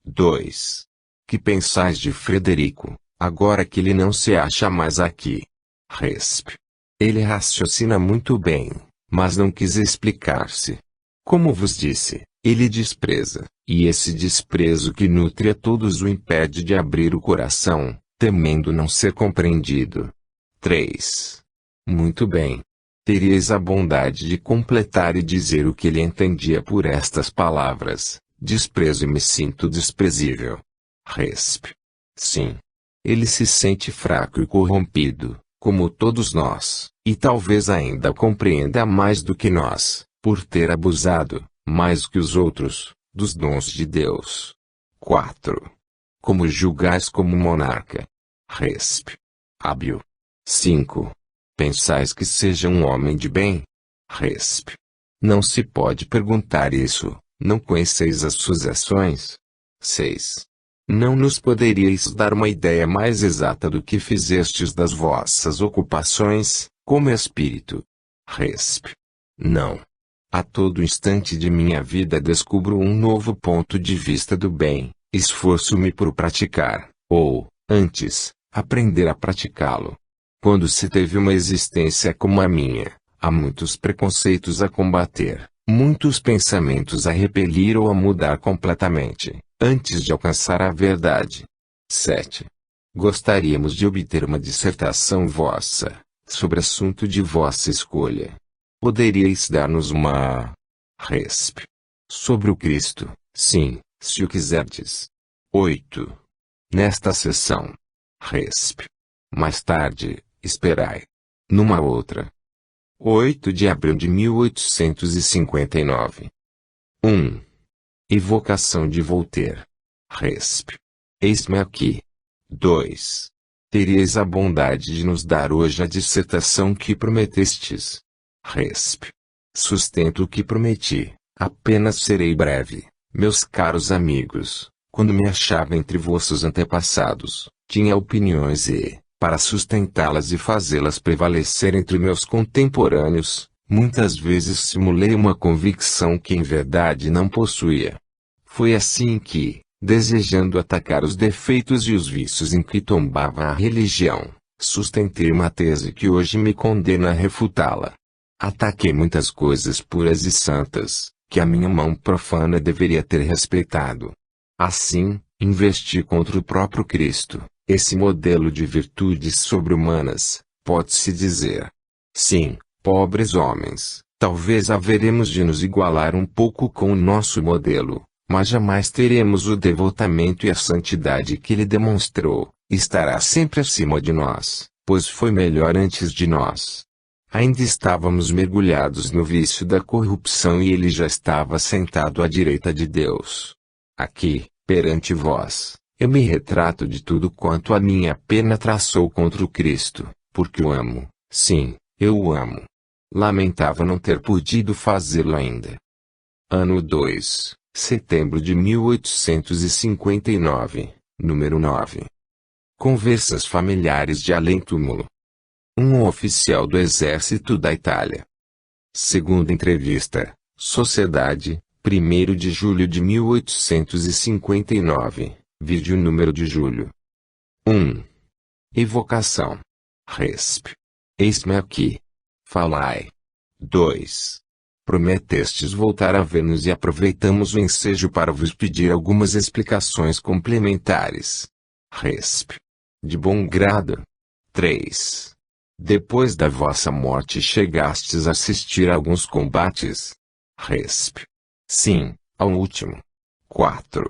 2. Que pensais de Frederico, agora que ele não se acha mais aqui? Resp. Ele raciocina muito bem, mas não quis explicar-se. Como vos disse, ele despreza, e esse desprezo que nutre a todos o impede de abrir o coração, temendo não ser compreendido. 3. Muito bem. Teríeis a bondade de completar e dizer o que ele entendia por estas palavras: desprezo e me sinto desprezível. Resp. Sim. Ele se sente fraco e corrompido, como todos nós, e talvez ainda compreenda mais do que nós, por ter abusado, mais que os outros, dos dons de Deus. 4. Como julgais como monarca? Resp. Hábil. 5. Pensais que seja um homem de bem? Resp. Não se pode perguntar isso, não conheceis as suas ações? 6. Não nos poderíeis dar uma ideia mais exata do que fizestes das vossas ocupações, como espírito? Resp. Não. A todo instante de minha vida descubro um novo ponto de vista do bem, esforço-me por praticar, ou, antes, aprender a praticá-lo. Quando se teve uma existência como a minha, há muitos preconceitos a combater, muitos pensamentos a repelir ou a mudar completamente, antes de alcançar a verdade. 7. Gostaríamos de obter uma dissertação vossa, sobre assunto de vossa escolha. Poderíeis dar-nos uma resp. Sobre o Cristo, sim, se o quiserdes. 8. Nesta sessão. Resp. Mais tarde, esperai. Numa outra. 8 de abril de 1859. 1. Evocação de Voltaire. Resp. Eis-me aqui. 2. Teríeis a bondade de nos dar hoje a dissertação que prometestes. Resp. Sustento o que prometi, apenas serei breve, meus caros amigos. Quando me achava entre vossos antepassados, tinha opiniões e, para sustentá-las e fazê-las prevalecer entre meus contemporâneos, muitas vezes simulei uma convicção que em verdade não possuía. Foi assim que, desejando atacar os defeitos e os vícios em que tombava a religião, sustentei uma tese que hoje me condena a refutá-la. Ataquei muitas coisas puras e santas, que a minha mão profana deveria ter respeitado. Assim, investi contra o próprio Cristo, esse modelo de virtudes sobre-humanas, pode-se dizer. Sim, pobres homens, talvez haveremos de nos igualar um pouco com o nosso modelo, mas jamais teremos o devotamento e a santidade que ele demonstrou. Estará sempre acima de nós, pois foi melhor antes de nós. Ainda estávamos mergulhados no vício da corrupção e ele já estava sentado à direita de Deus. Aqui, perante vós, eu me retrato de tudo quanto a minha pena traçou contra o Cristo, porque o amo, sim, eu o amo. Lamentava não ter podido fazê-lo ainda. Ano 2, setembro de 1859, número 9. Conversas familiares de além-túmulo. Um oficial do Exército da Itália. Segunda entrevista, Sociedade, 1º de julho de 1859, vídeo número de julho. 1. Evocação. Resp. Eis-me aqui. Falai. 2. Prometestes voltar a ver-nos e aproveitamos o ensejo para vos pedir algumas explicações complementares. Resp. De bom grado. 3. Depois da vossa morte chegastes a assistir a alguns combates? Resp. Sim, ao último. 4.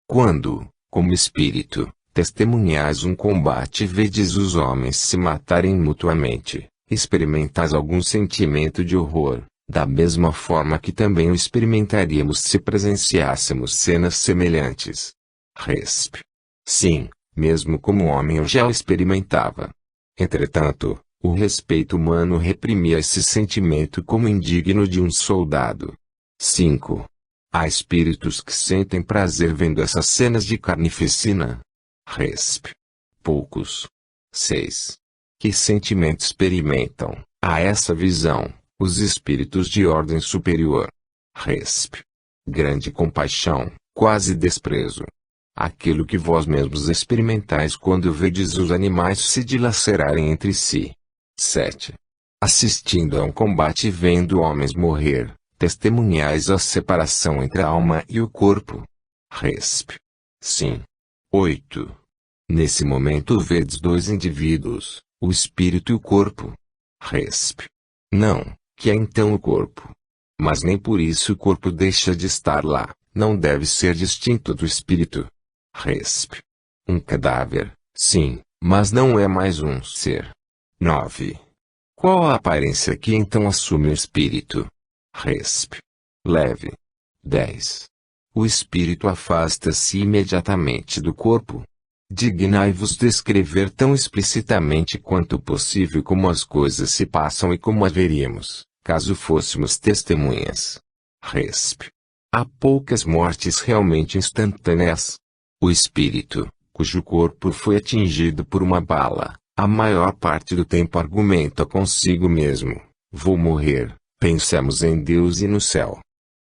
Quando, como espírito, testemunhais um combate e vedes os homens se matarem mutuamente, experimentais algum sentimento de horror, da mesma forma que também o experimentaríamos se presenciássemos cenas semelhantes? Resp. Sim, mesmo como homem eu já o experimentava. Entretanto, o respeito humano reprimia esse sentimento como indigno de um soldado. 5. Há espíritos que sentem prazer vendo essas cenas de carnificina? Resp. Poucos. 6. Que sentimento experimentam, a essa visão, os espíritos de ordem superior? Resp. Grande compaixão, quase desprezo. Aquilo que vós mesmos experimentais quando vedes os animais se dilacerarem entre si. 7. Assistindo a um combate e vendo homens morrer, testemunhais a separação entre a alma e o corpo? Resp. Sim. 8. Nesse momento vedes dois indivíduos, o espírito e o corpo? Resp. Não, que é então o corpo. Mas nem por isso o corpo deixa de estar lá, não deve ser distinto do espírito. Resp. Um cadáver, sim, mas não é mais um ser. 9. Qual a aparência que então assume o espírito? Resp. Leve. 10. O espírito afasta-se imediatamente do corpo. Dignai-vos descrever tão explicitamente quanto possível como as coisas se passam e como haveríamos, caso fôssemos testemunhas. Resp. Há poucas mortes realmente instantâneas. O espírito, cujo corpo foi atingido por uma bala, a maior parte do tempo argumenta consigo mesmo: vou morrer, pensemos em Deus e no céu.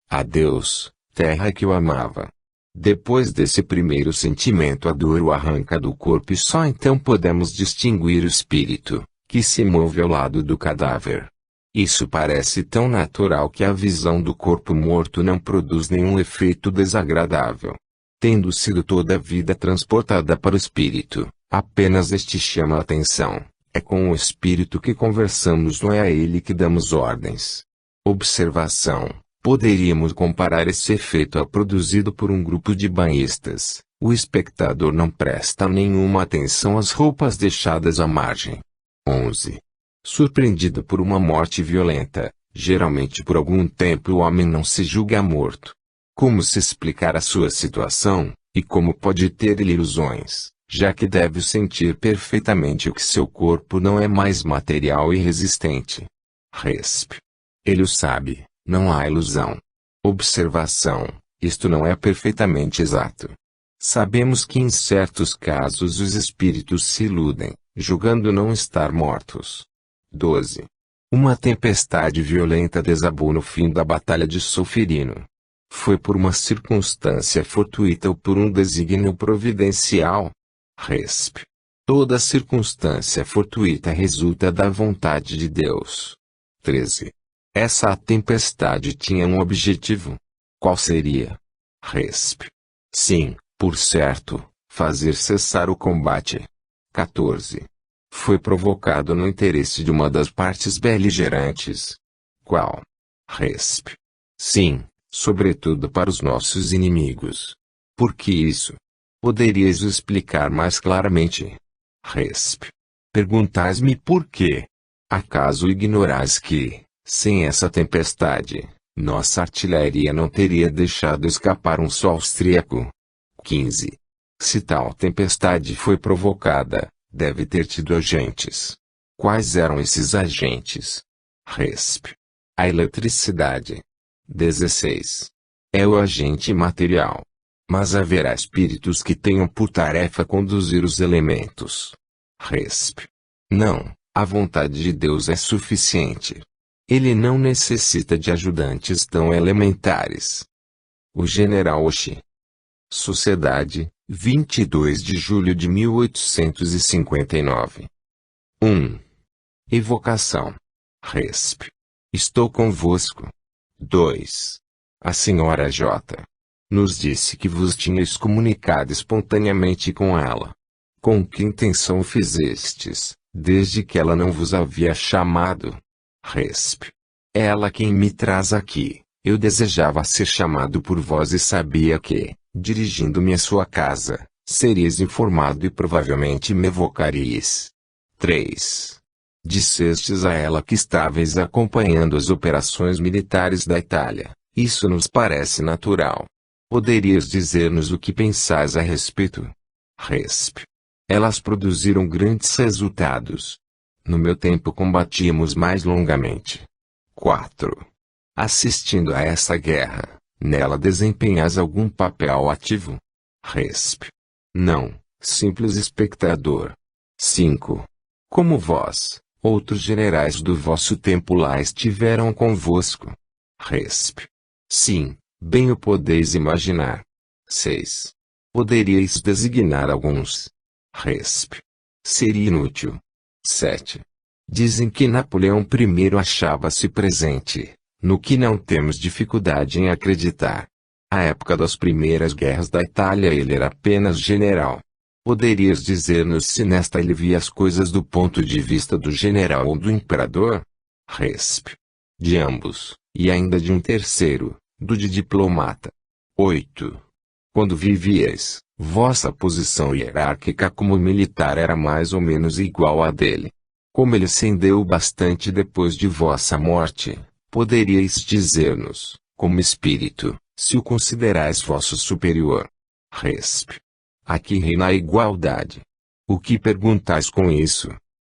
Adeus, terra que eu amava. Depois desse primeiro sentimento a dor o arranca do corpo e só então podemos distinguir o espírito, que se move ao lado do cadáver. Isso parece tão natural que a visão do corpo morto não produz nenhum efeito desagradável. Tendo sido toda a vida transportada para o espírito, apenas este chama a atenção. É com o espírito que conversamos, não é a ele que damos ordens. Observação. Poderíamos comparar esse efeito ao produzido por um grupo de banhistas. O espectador não presta nenhuma atenção às roupas deixadas à margem. 11. Surpreendido por uma morte violenta, geralmente por algum tempo o homem não se julga morto. Como se explicar a sua situação, e como pode ter ilusões, já que deve sentir perfeitamente que seu corpo não é mais material e resistente? Resp. Ele o sabe. Não há ilusão. Observação. Isto não é perfeitamente exato. Sabemos que em certos casos os espíritos se iludem, julgando não estar mortos. 12. Uma tempestade violenta desabou no fim da Batalha de Solferino. Foi por uma circunstância fortuita ou por um desígnio providencial? Resp. Toda circunstância fortuita resulta da vontade de Deus. 13. Essa tempestade tinha um objetivo. Qual seria? Resp. Sim, por certo, fazer cessar o combate. 14. Foi provocado no interesse de uma das partes beligerantes. Qual? Resp. Sim, sobretudo para os nossos inimigos. Por que isso? Poderias explicar mais claramente? Resp. Perguntais-me por quê? Acaso ignorais que, sem essa tempestade, nossa artilharia não teria deixado escapar um só austríaco? 15. Se tal tempestade foi provocada, deve ter tido agentes. Quais eram esses agentes? Resp. A eletricidade. 16. É o agente material. Mas haverá espíritos que tenham por tarefa conduzir os elementos. Resp. Não, a vontade de Deus é suficiente. Ele não necessita de ajudantes tão elementares. O General Oshii. Sociedade, 22 de julho de 1859. 1. Evocação. Resp. Estou convosco. 2. A senhora J. nos disse que vos tinhais comunicado espontaneamente com ela. Com que intenção o fizestes, desde que ela não vos havia chamado? Resp. Ela quem me traz aqui. Eu desejava ser chamado por vós e sabia que, dirigindo-me à sua casa, seríeis informado e provavelmente me evocaríeis. 3. Dissestes a ela que estáveis acompanhando as operações militares da Itália. Isso nos parece natural. Poderias dizer-nos o que pensais a respeito? Resp. Elas produziram grandes resultados. No meu tempo combatíamos mais longamente. 4. Assistindo a essa guerra, nela desempenhas algum papel ativo? Resp. Não, simples espectador. 5. Como vós, outros generais do vosso tempo lá estiveram convosco? Resp. Sim, bem o podeis imaginar. 6. Poderíeis designar alguns? Resp. Seria inútil. 7. Dizem que Napoleão I achava-se presente, no que não temos dificuldade em acreditar. À época das primeiras guerras da Itália ele era apenas general. Poderias dizer-nos se nesta ele via as coisas do ponto de vista do general ou do imperador? Resp. De ambos, e ainda de um terceiro, do de diplomata. 8. Quando vivíeis, vossa posição hierárquica como militar era mais ou menos igual à dele. Como ele ascendeu bastante depois de vossa morte, poderíeis dizer-nos, como espírito, se o considerais vosso superior. Resp. Aqui reina a igualdade. O que perguntais com isso?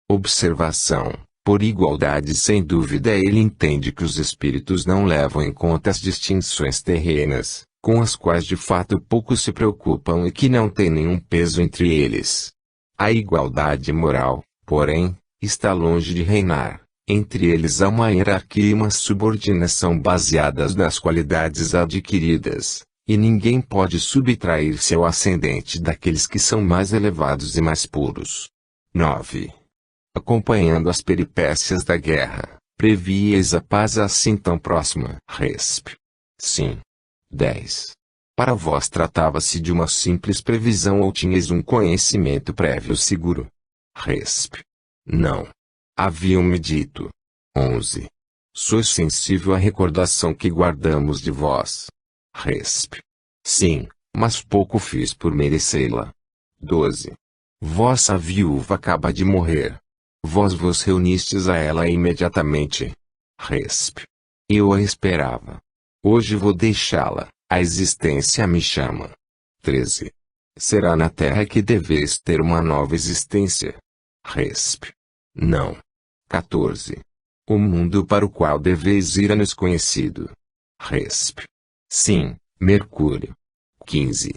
Observação. Por igualdade, sem dúvida, ele entende que os espíritos não levam em conta as distinções terrenas, com as quais de fato pouco se preocupam e que não têm nenhum peso entre eles. A igualdade moral, porém, está longe de reinar. Entre eles há uma hierarquia e uma subordinação baseadas nas qualidades adquiridas, e ninguém pode subtrair-se ao ascendente daqueles que são mais elevados e mais puros. 9. Acompanhando as peripécias da guerra, prevíeis a paz assim tão próxima. Resp. Sim. 10. Para vós tratava-se de uma simples previsão ou tinhais um conhecimento prévio seguro? Resp. Não. Haviam-me dito. 11. Sois sensível à recordação que guardamos de vós? Resp. Sim, mas pouco fiz por merecê-la. 12. Vossa viúva acaba de morrer. Vós vos reunistes a ela imediatamente? Resp. Eu a esperava. Hoje vou deixá-la, a existência me chama. 13. Será na terra que deveis ter uma nova existência? Resp. Não. 14. O mundo para o qual deveis ir é desconhecido? Resp. Sim, Mercúrio. 15.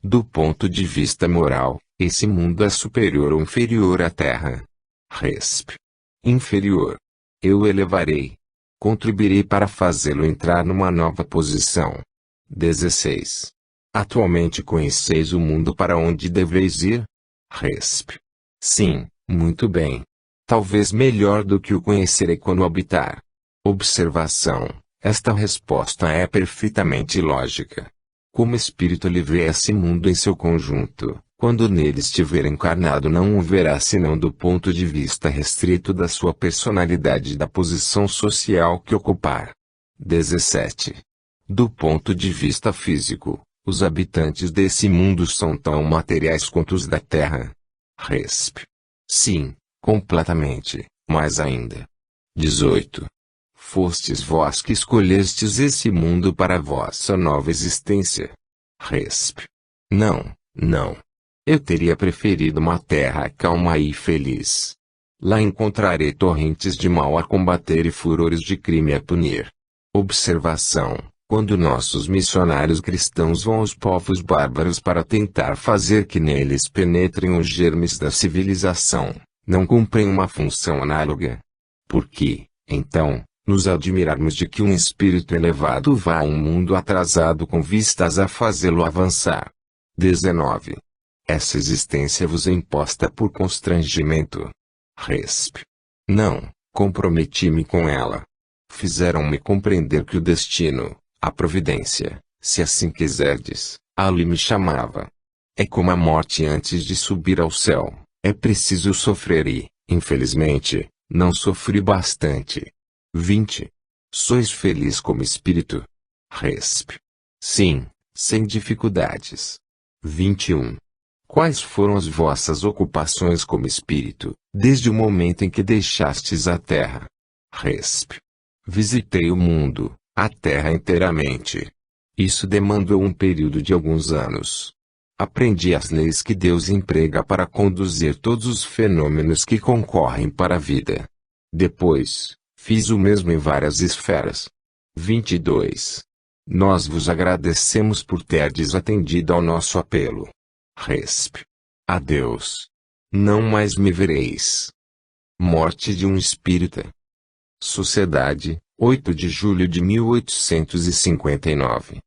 Do ponto de vista moral, esse mundo é superior ou inferior à Terra? Resp. Inferior. Eu o elevarei. Contribuirei para fazê-lo entrar numa nova posição. 16. Atualmente conheceis o mundo para onde deveis ir? Resp. Sim, muito bem. Talvez melhor do que o conhecerei quando habitar. Observação. Esta resposta é perfeitamente lógica. Como espírito ele vê esse mundo em seu conjunto. Quando nele estiver encarnado não o verá senão do ponto de vista restrito da sua personalidade e da posição social que ocupar. 17. Do ponto de vista físico, os habitantes desse mundo são tão materiais quanto os da Terra? Resp. Sim, completamente, mais ainda. 18. Fostes vós que escolhestes esse mundo para vossa nova existência? Resp. Não, não. Eu teria preferido uma terra calma e feliz. Lá encontrarei torrentes de mal a combater e furores de crime a punir. Observação. Quando nossos missionários cristãos vão aos povos bárbaros para tentar fazer que neles penetrem os germes da civilização, não cumprem uma função análoga? Por que, então, nos admirarmos de que um espírito elevado vá a um mundo atrasado com vistas a fazê-lo avançar? 19. Essa existência vos é imposta por constrangimento? Resp. Não, comprometi-me com ela. Fizeram-me compreender que o destino, a providência, se assim quiserdes, ali me chamava. É como a morte antes de subir ao céu, é preciso sofrer e, infelizmente, não sofri bastante. 20. Sois feliz como espírito? Resp. Sim, sem dificuldades. 21. Quais foram as vossas ocupações como espírito, desde o momento em que deixastes a Terra? Resp. Visitei o mundo, a Terra inteiramente. Isso demandou um período de alguns anos. Aprendi as leis que Deus emprega para conduzir todos os fenômenos que concorrem para a vida. Depois, fiz o mesmo em várias esferas. 22. Nós vos agradecemos por terdes atendido ao nosso apelo. Resp. Adeus. Não mais me vereis. Morte de um espírita. Sociedade, 8 de julho de 1859.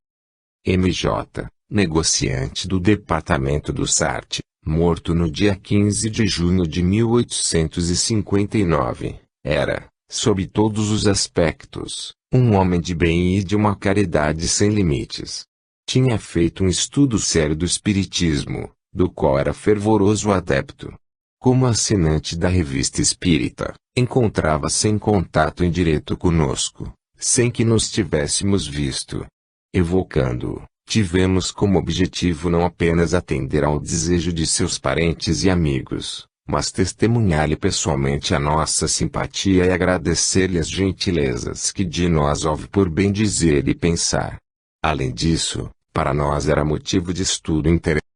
MJ, negociante do departamento do Sarte, morto no dia 15 de junho de 1859, era, sob todos os aspectos, um homem de bem e de uma caridade sem limites. Tinha feito um estudo sério do espiritismo, do qual era fervoroso adepto. Como assinante da Revista Espírita, encontrava-se em contato indireto conosco, sem que nos tivéssemos visto. Evocando-o, tivemos como objetivo não apenas atender ao desejo de seus parentes e amigos, mas testemunhar-lhe pessoalmente a nossa simpatia e agradecer-lhe as gentilezas que de nós houve por bem dizer e pensar. Além disso, para nós era motivo de estudo interessante